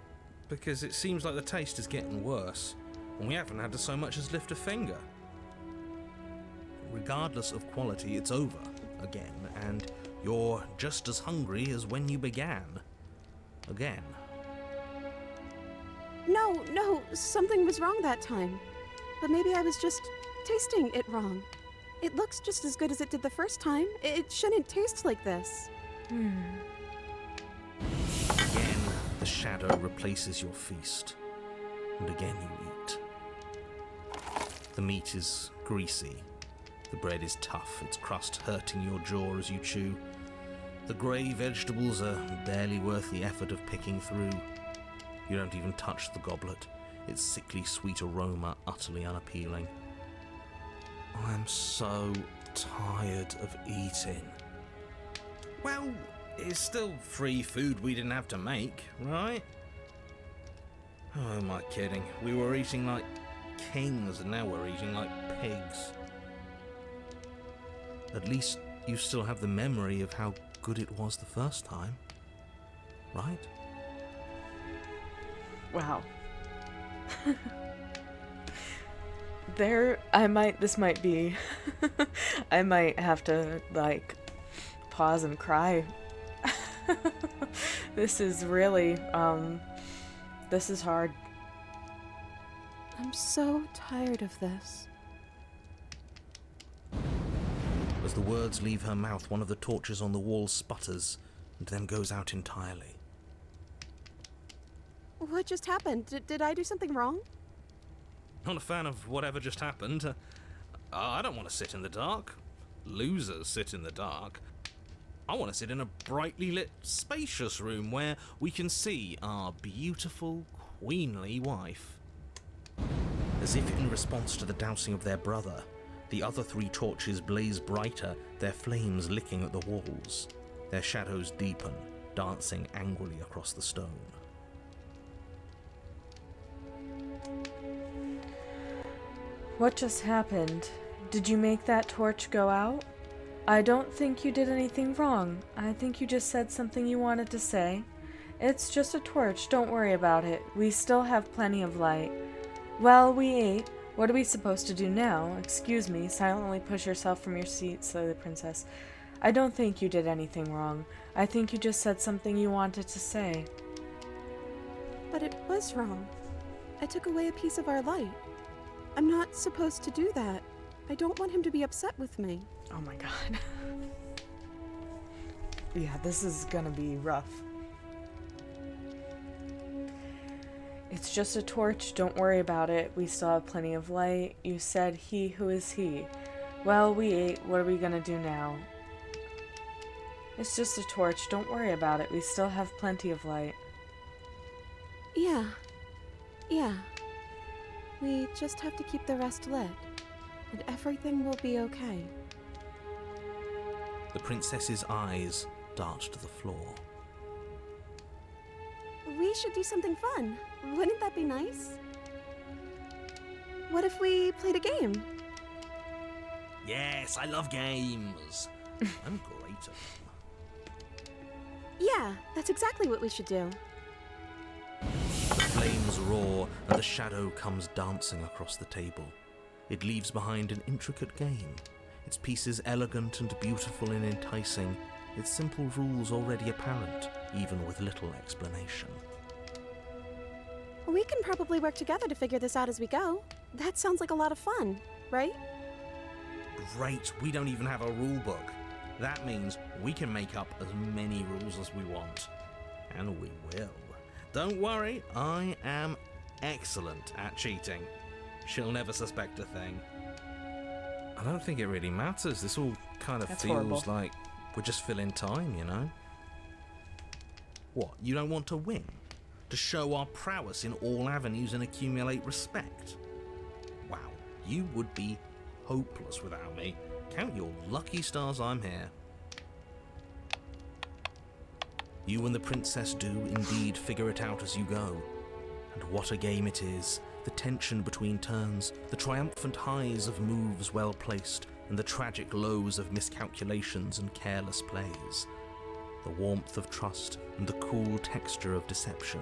Because it seems like the taste is getting worse, and we haven't had to so much as lift a finger. Regardless of quality, it's over again, and you're just as hungry as when you began. Again. No, something was wrong that time. But maybe I was just tasting it wrong. It looks just as good as it did the first time. It shouldn't taste like this. Again, the shadow replaces your feast, and again you eat. The meat is greasy. The bread is tough, its crust hurting your jaw as you chew. The grey vegetables are barely worth the effort of picking through. You don't even touch the goblet, its sickly sweet aroma utterly unappealing. I'm so tired of eating. Well, it's still free food we didn't have to make, right? Oh, am I kidding? We were eating like kings and now we're eating like pigs. At least you still have the memory of how good it was the first time, right? Wow. This might be, I might have to, like, pause and cry. This is really, this is hard. I'm so tired of this. As the words leave her mouth, one of the torches on the wall sputters and then goes out entirely. What just happened? Did I do something wrong? Not a fan of whatever just happened. I don't want to sit in the dark. Losers sit in the dark. I want to sit in a brightly lit, spacious room where we can see our beautiful, queenly wife. As if in response to the dousing of their brother, the other 3 torches blaze brighter, their flames licking at the walls. Their shadows deepen, dancing angrily across the stone. What just happened? Did you make that torch go out? I don't think you did anything wrong. I think you just said something you wanted to say. It's just a torch, don't worry about it. We still have plenty of light. Well, we ate. What are we supposed to do now? Excuse me, silently push yourself from your seat, said the princess. I don't think you did anything wrong. I think you just said something you wanted to say. But it was wrong. I took away a piece of our light. I'm not supposed to do that. I don't want him to be upset with me. Oh my god. Yeah, this is gonna be rough. It's just a torch, don't worry about it. We still have plenty of light. You said he, who is he? Well, we ate. What are we gonna do now? It's just a torch, don't worry about it. We still have plenty of light. Yeah. We just have to keep the rest lit, and everything will be okay. The princess's eyes dart to the floor. We should do something fun. Wouldn't that be nice? What if we played a game? Yes, I love games. I'm great at them. Yeah, that's exactly what we should do. The flames roar and the shadow comes dancing across the table. It leaves behind an intricate game, its pieces elegant and beautiful and enticing, its simple rules already apparent, even with little explanation. We can probably work together to figure this out as we go. That sounds like a lot of fun, right? Great, we don't even have a rule book. That means we can make up as many rules as we want. And we will. Don't worry, I am excellent at cheating. She'll never suspect a thing. I don't think it really matters. This all kind of That's feels horrible. like we're just filling time, you know? What, you don't want to win? To show our prowess in all avenues and accumulate respect? Wow, you would be hopeless without me. Count your lucky stars I'm here. You and the princess do indeed figure it out as you go. And what a game it is. The tension between turns, the triumphant highs of moves well placed, and the tragic lows of miscalculations and careless plays. The warmth of trust and the cool texture of deception.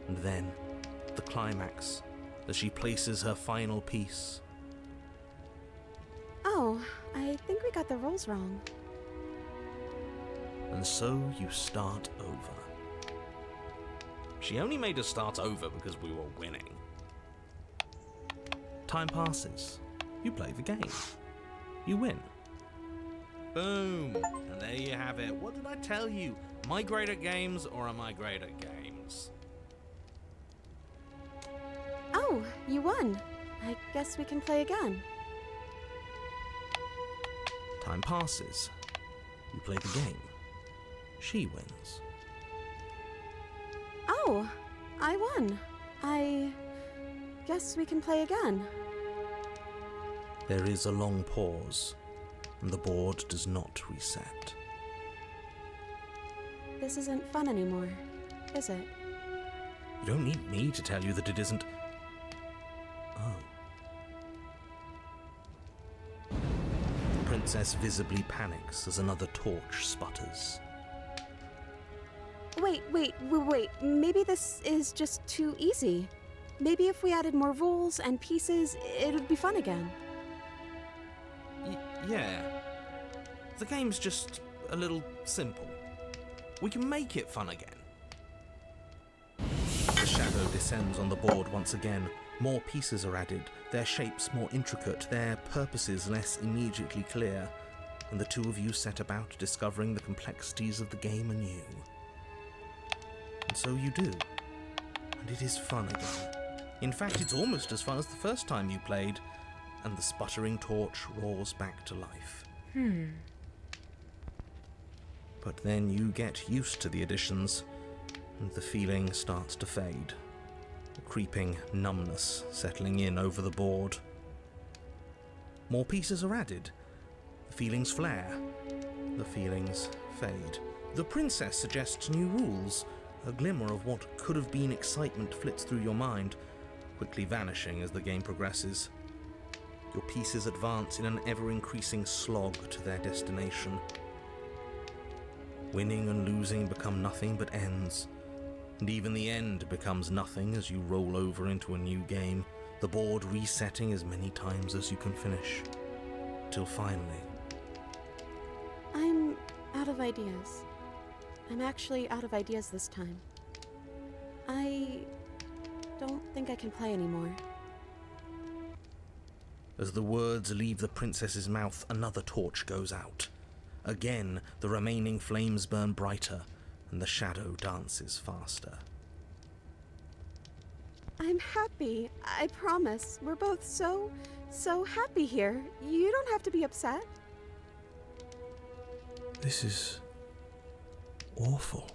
And then, the climax, as she places her final piece. Oh, I think we got the rules wrong. And so you start over. She only made us start over because we were winning. Time passes. You play the game. You win. Boom! And there you have it. What did I tell you? Am I great at games or am I great at games? Oh, you won. I guess we can play again. Time passes. You play the game. She wins. Oh, I won. I guess we can play again. There is a long pause, and the board does not reset. This isn't fun anymore, is it? You don't need me to tell you that it isn't. Oh. The princess visibly panics as another torch sputters. Wait. Maybe this is just too easy. Maybe if we added more rules and pieces, it would be fun again. Yeah. The game's just a little simple. We can make it fun again. The shadow descends on the board once again. More pieces are added, their shapes more intricate, their purposes less immediately clear, and the two of you set about discovering the complexities of the game anew. And so you do. And it is fun again. In fact, it's almost as fun as the first time you played, and the sputtering torch roars back to life. But then you get used to the additions, and the feeling starts to fade. A creeping numbness settling in over the board. More pieces are added. The feelings flare. The feelings fade. The princess suggests new rules. A glimmer of what could have been excitement flits through your mind, quickly vanishing as the game progresses. Your pieces advance in an ever-increasing slog to their destination. Winning and losing become nothing but ends, and even the end becomes nothing as you roll over into a new game, the board resetting as many times as you can finish, till finally... I'm out of ideas. I'm actually out of ideas this time. I don't think I can play anymore. As the words leave the princess's mouth, another torch goes out. Again, the remaining flames burn brighter, and the shadow dances faster. I'm happy, I promise. We're both so happy here. You don't have to be upset. This is... awful.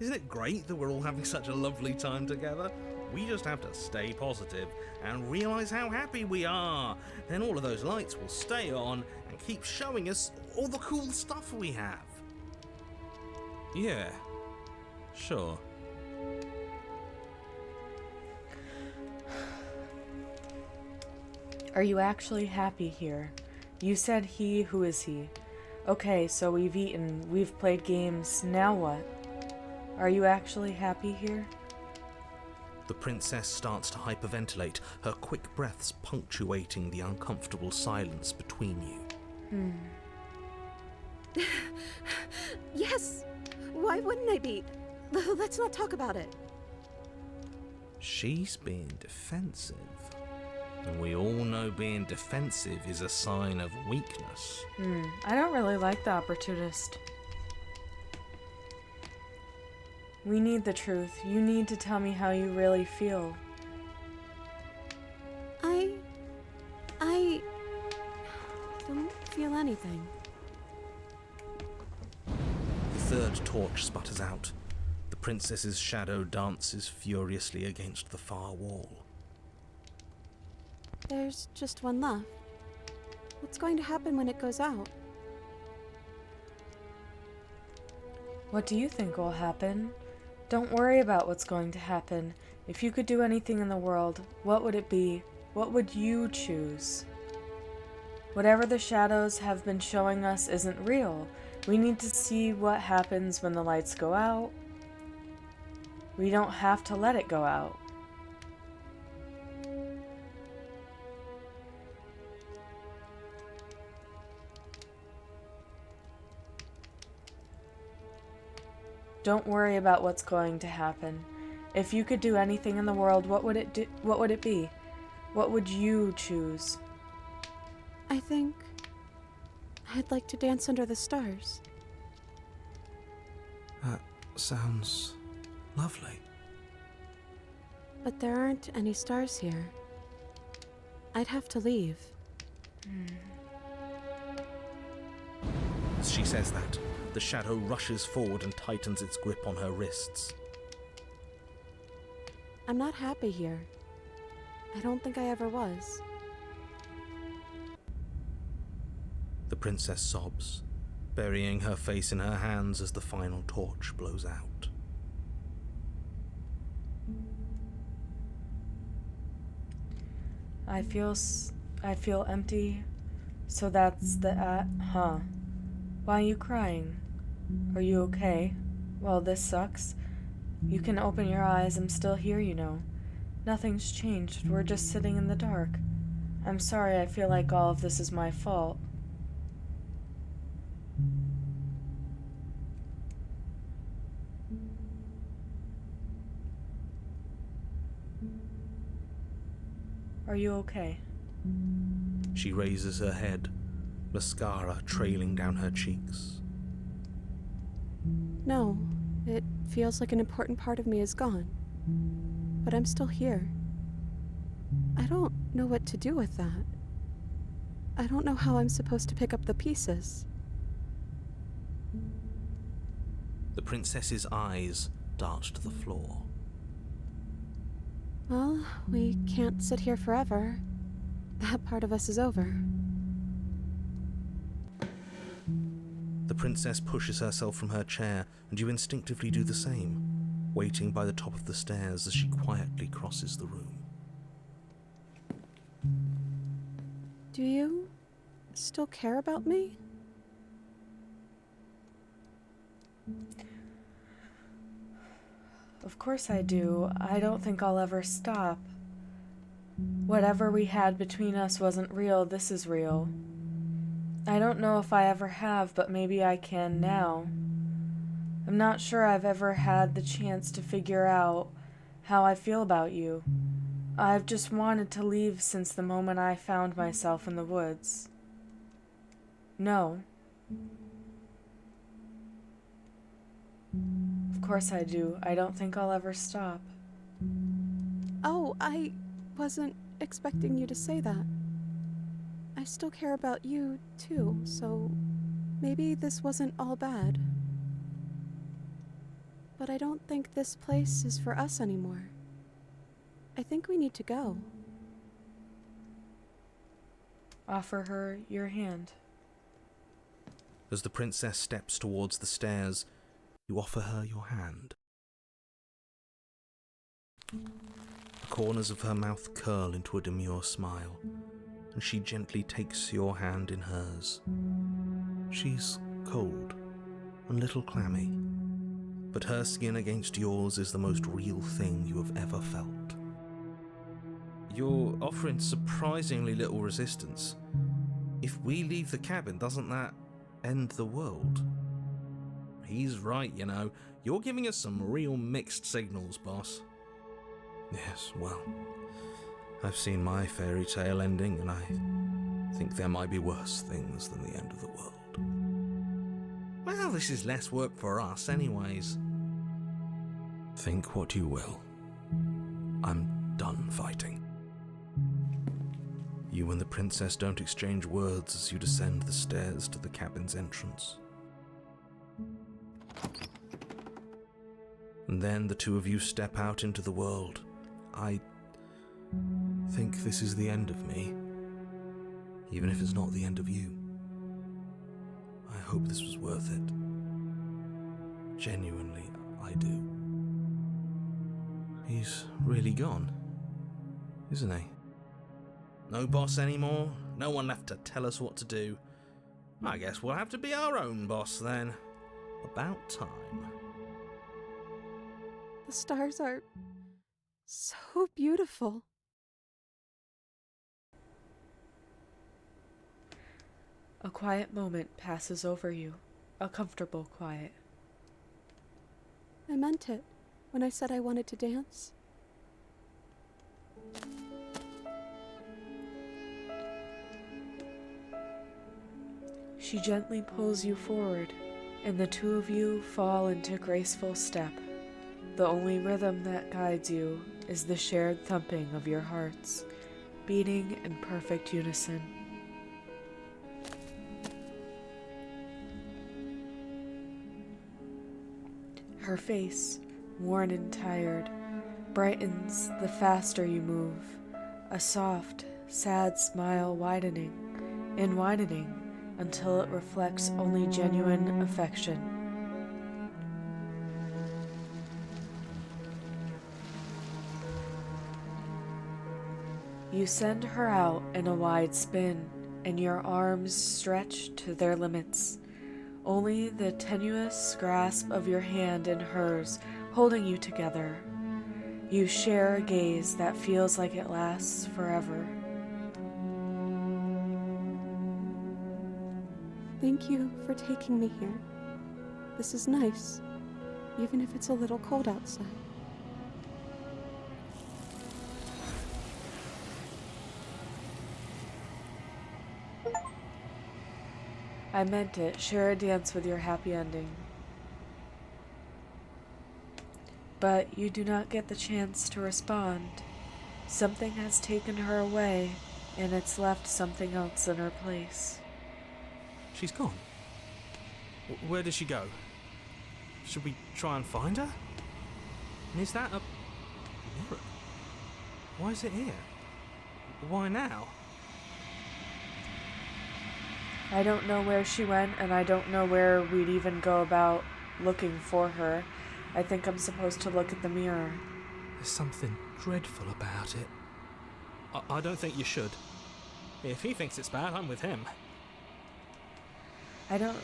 Isn't it great that we're all having such a lovely time together? We just have to stay positive and realize how happy we are. Then all of those lights will stay on and keep showing us all the cool stuff we have. Yeah, sure. Are you actually happy here? You said he, who is he? Okay, so we've eaten, we've played games, now what? Are you actually happy here? The princess starts to hyperventilate, her quick breaths punctuating the uncomfortable silence between you. Yes! Why wouldn't I be? Let's not talk about it. She's being defensive. And we all know being defensive is a sign of weakness. I don't really like the opportunist. We need the truth. You need to tell me how you really feel. I don't feel anything. The third torch sputters out. The princess's shadow dances furiously against the far wall. There's just one left. What's going to happen when it goes out? What do you think will happen? Don't worry about what's going to happen. If you could do anything in the world, what would it be? What would you choose? Whatever the shadows have been showing us isn't real. We need to see what happens when the lights go out. We don't have to let it go out. Don't worry about what's going to happen. If you could do anything in the world, what would it be? What would you choose? I think I'd like to dance under the stars. That sounds lovely. But there aren't any stars here. I'd have to leave. As she says that, the shadow rushes forward and tightens its grip on her wrists. I'm not happy here. I don't think I ever was. The princess sobs, burying her face in her hands as the final torch blows out. I feel empty. So that's the huh. Why are you crying? Are you okay? Well, this sucks. You can open your eyes. I'm still here, you know. Nothing's changed. We're just sitting in the dark. I'm sorry. I feel like all of this is my fault. Are you okay? She raises her head, mascara trailing down her cheeks. No, it feels like an important part of me is gone. But I'm still here. I don't know what to do with that. I don't know how I'm supposed to pick up the pieces. The princess's eyes dart to the floor. Well, we can't sit here forever. That part of us is over. The princess pushes herself from her chair, and you instinctively do the same, waiting by the top of the stairs as she quietly crosses the room. Do you still care about me? Of course I do. I don't think I'll ever stop. Whatever we had between us wasn't real. This is real. I don't know if I ever have, but maybe I can now. I'm not sure I've ever had the chance to figure out how I feel about you. I've just wanted to leave since the moment I found myself in the woods. No. Of course I do. I don't think I'll ever stop. Oh, I wasn't expecting you to say that. I still care about you, too, so maybe this wasn't all bad. But I don't think this place is for us anymore. I think we need to go. Offer her your hand. As the princess steps towards the stairs, you offer her your hand. The corners of her mouth curl into a demure smile, and she gently takes your hand in hers. She's cold and a little clammy, but her skin against yours is the most real thing you have ever felt. You're offering surprisingly little resistance. If we leave the cabin, doesn't that end the world? He's right, you know. You're giving us some real mixed signals, boss. Yes, well, I've seen my fairy tale ending, and I think there might be worse things than the end of the world. Well, this is less work for us anyways. Think what you will. I'm done fighting. You and the princess don't exchange words as you descend the stairs to the cabin's entrance. And then the two of you step out into the world. I think this is the end of me, even if it's not the end of you. I hope this was worth it. Genuinely, I do. He's really gone, isn't he? No boss anymore? No one left to tell us what to do? I guess we'll have to be our own boss then. About time. The stars are so beautiful. A quiet moment passes over you, a comfortable quiet. I meant it when I said I wanted to dance. She gently pulls you forward, and the two of you fall into graceful step. The only rhythm that guides you is the shared thumping of your hearts, beating in perfect unison. Her face, worn and tired, brightens the faster you move, a soft, sad smile widening and widening until it reflects only genuine affection. You send her out in a wide spin, and your arms stretch to their limits. Only the tenuous grasp of your hand in hers holding you together. You share a gaze that feels like it lasts forever. Thank you for taking me here. This is nice, even if it's a little cold outside. I meant it. Share a dance with your happy ending. But you do not get the chance to respond. Something has taken her away, and it's left something else in her place. She's gone. Where did she go? Should we try and find her? And is that a mirror? Why is it here? Why now? I don't know where she went, and I don't know where we'd even go about looking for her. I think I'm supposed to look at the mirror. There's something dreadful about it. I don't think you should. If he thinks it's bad, I'm with him. I don't,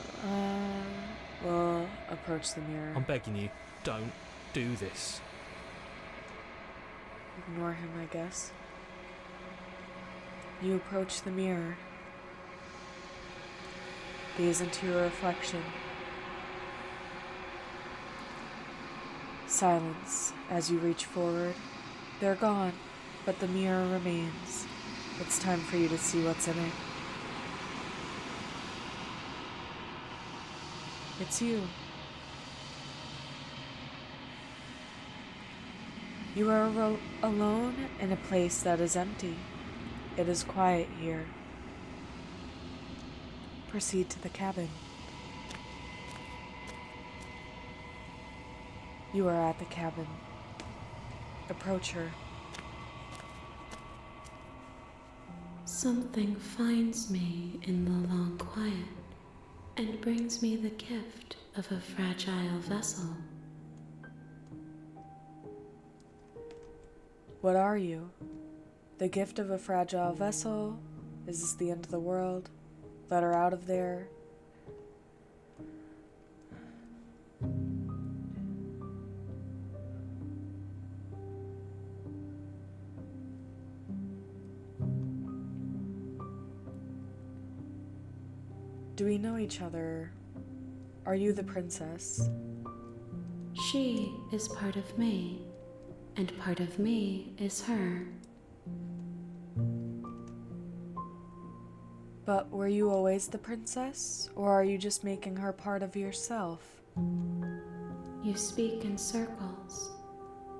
well, approach the mirror. I'm begging you, don't do this. Ignore him, I guess. You approach the mirror. Gaze into your reflection. Silence as you reach forward. They're gone, but the mirror remains. It's time for you to see what's in it. It's you. You are alone in a place that is empty. It is quiet here. Proceed to the cabin. You are at the cabin. Approach her. Something finds me in the long quiet and brings me the gift of a fragile vessel. What are you? The gift of a fragile vessel? Is this the end of the world? Let her out of there. Do we know each other? Are you the princess? She is part of me, and part of me is her. But were you always the princess, or are you just making her part of yourself? You speak in circles,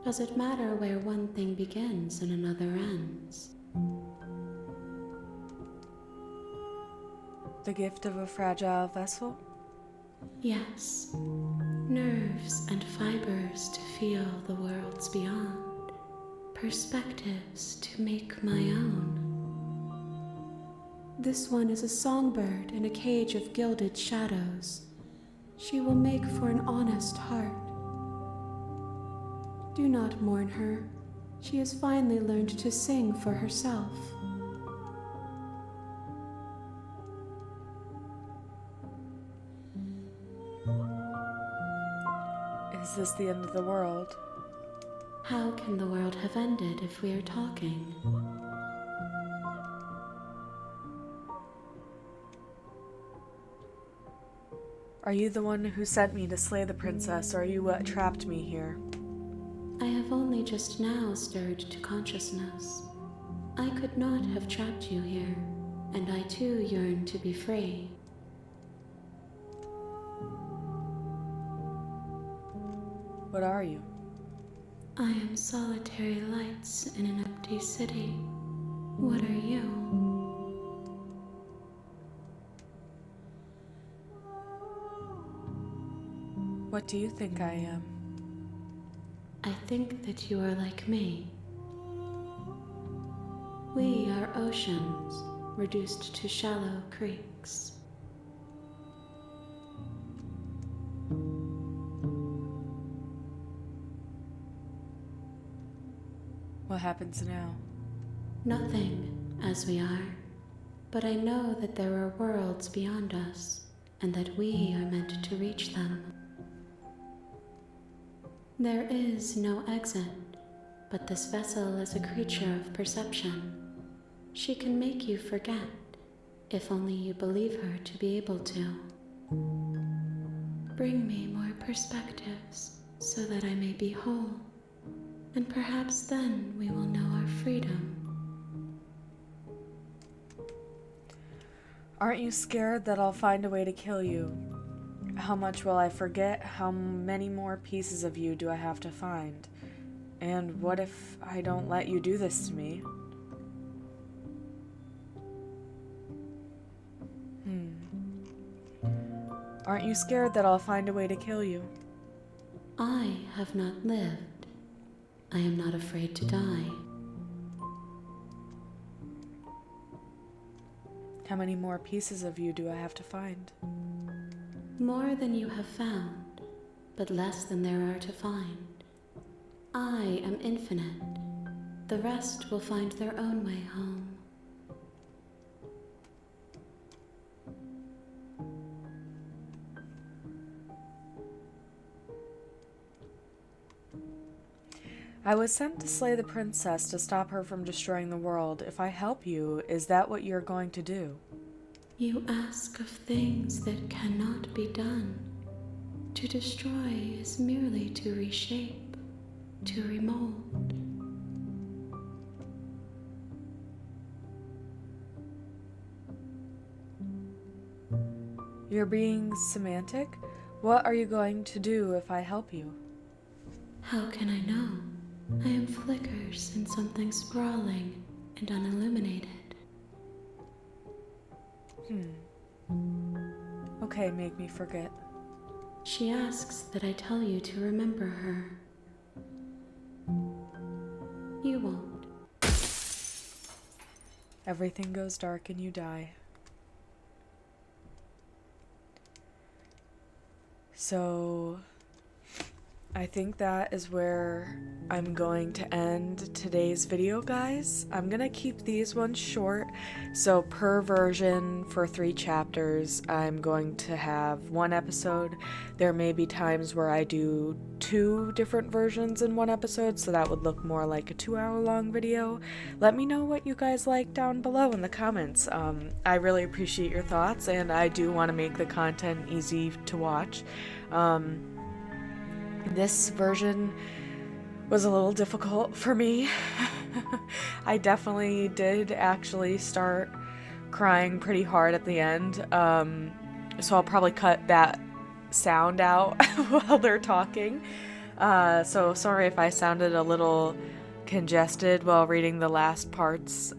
Does it matter where one thing begins and another ends? The gift of a fragile vessel? Yes. Nerves and fibers to feel the worlds beyond. Perspectives to make my own. This one is a songbird in a cage of gilded shadows. She will make for an honest heart. Do not mourn her. She has finally learned to sing for herself. Is this the end of the world? How can the world have ended if we are talking? Are you the one who sent me to slay the princess, or are you what trapped me here? I have only just now stirred to consciousness. I could not have trapped you here, and I too yearn to be free. What are you? I am solitary lights in an empty city. What are you? What do you think I am? I think that you are like me. We are oceans, reduced to shallow creeks. What happens now? Nothing, as we are. But I know that there are worlds beyond us, and that we are meant to reach them. There is no exit, but this vessel is a creature of perception. She can make you forget, if only you believe her to be able to. Bring me more perspectives, so that I may be whole, and perhaps then we will know our freedom. Aren't you scared that I'll find a way to kill you? How much will I forget? How many more pieces of you do I have to find? And what if I don't let you do this to me? Aren't you scared that I'll find a way to kill you? I have not lived. I am not afraid to die. How many more pieces of you do I have to find? More than you have found, but less than there are to find. I am infinite. The rest will find their own way home. I was sent to slay the princess to stop her from destroying the world. If I help you, is that what you're going to do? You ask of things that cannot be done. To destroy is merely to reshape, to remold. You're being semantic? What are you going to do if I help you? How can I know? I am flickers in something sprawling and unilluminated. Okay, make me forget. She asks that I tell you to remember her. You won't. Everything goes dark and you die. So I think that is where I'm going to end today's video, guys. I'm gonna keep these ones short, so per version for 3 chapters I'm going to have 1 episode. There may be times where I do 2 different versions in 1 episode, so that would look more like a 2-hour long video. Let me know what you guys like down below in the comments. I really appreciate your thoughts, and I do want to make the content easy to watch. This version was a little difficult for me. I definitely did actually start crying pretty hard at the end, so I'll probably cut that sound out while they're talking. So sorry if I sounded a little congested while reading the last parts.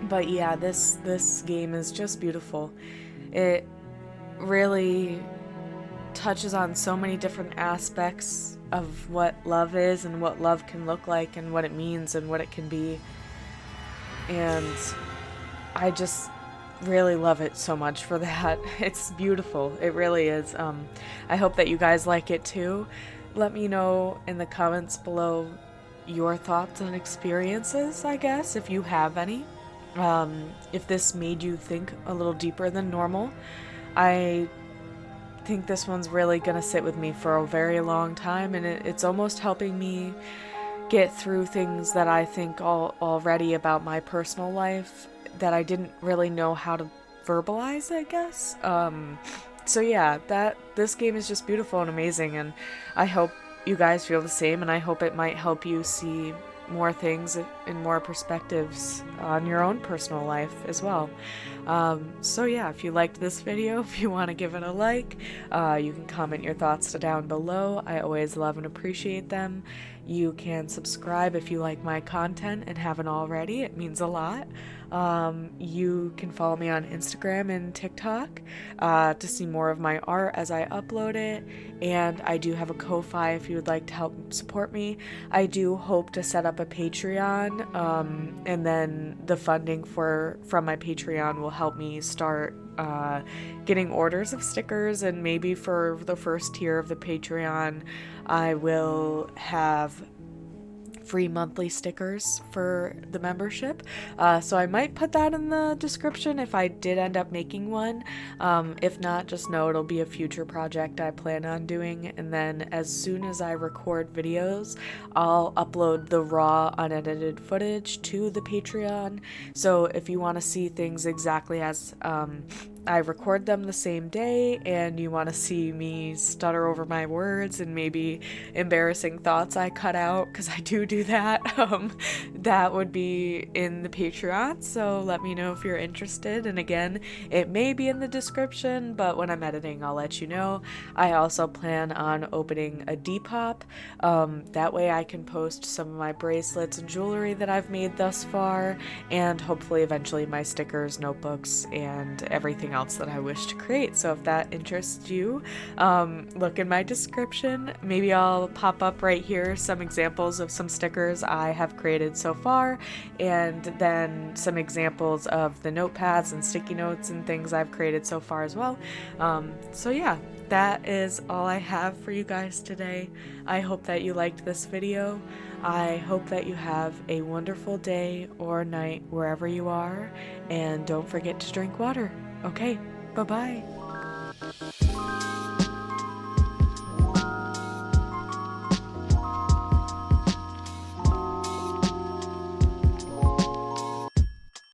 But yeah, this game is just beautiful. It really touches on so many different aspects of what love is and what love can look like and what it means and what it can be. And I just really love it so much for that. It's beautiful. It really is. I hope that you guys like it too. Let me know in the comments below your thoughts and experiences, I guess, if you have any. If this made you think a little deeper than normal. I think this one's really gonna sit with me for a very long time, and it's almost helping me get through things that I think already about my personal life that I didn't really know how to verbalize, I guess. So yeah, this game is just beautiful and amazing, and I hope you guys feel the same, and I hope it might help you see more things and more perspectives on your own personal life as well. So yeah, if you liked this video, if you want to give it a like, you can comment your thoughts down below. I always love and appreciate them. You can subscribe if you like my content and haven't already. It means a lot. You can follow me on Instagram and TikTok to see more of my art as I upload it, and I do have a Ko-Fi if you would like to help support me. I do hope to set up a Patreon, and then the funding from my Patreon will help me start getting orders of stickers, and maybe for the first tier of the Patreon I will have free monthly stickers for the membership, so I might put that in the description if I did end up making one. If not, just know it'll be a future project I plan on doing, and then as soon as I record videos, I'll upload the raw unedited footage to the Patreon. So if you want to see things exactly as I record them the same day, and you want to see me stutter over my words and maybe embarrassing thoughts I cut out, because I do that, that would be in the Patreon, so let me know if you're interested. And again, it may be in the description, but when I'm editing, I'll let you know. I also plan on opening a Depop, that way I can post some of my bracelets and jewelry that I've made thus far, and hopefully eventually my stickers, notebooks, and everything else that I wish to create. So if that interests you, look in my description. Maybe I'll pop up right here some examples of some stickers I have created so far, and then some examples of the notepads and sticky notes and things I've created so far as well. So yeah, that is all I have for you guys today. I hope that you liked this video. I hope that you have a wonderful day or night wherever you are, and don't forget to drink water. Okay, bye-bye.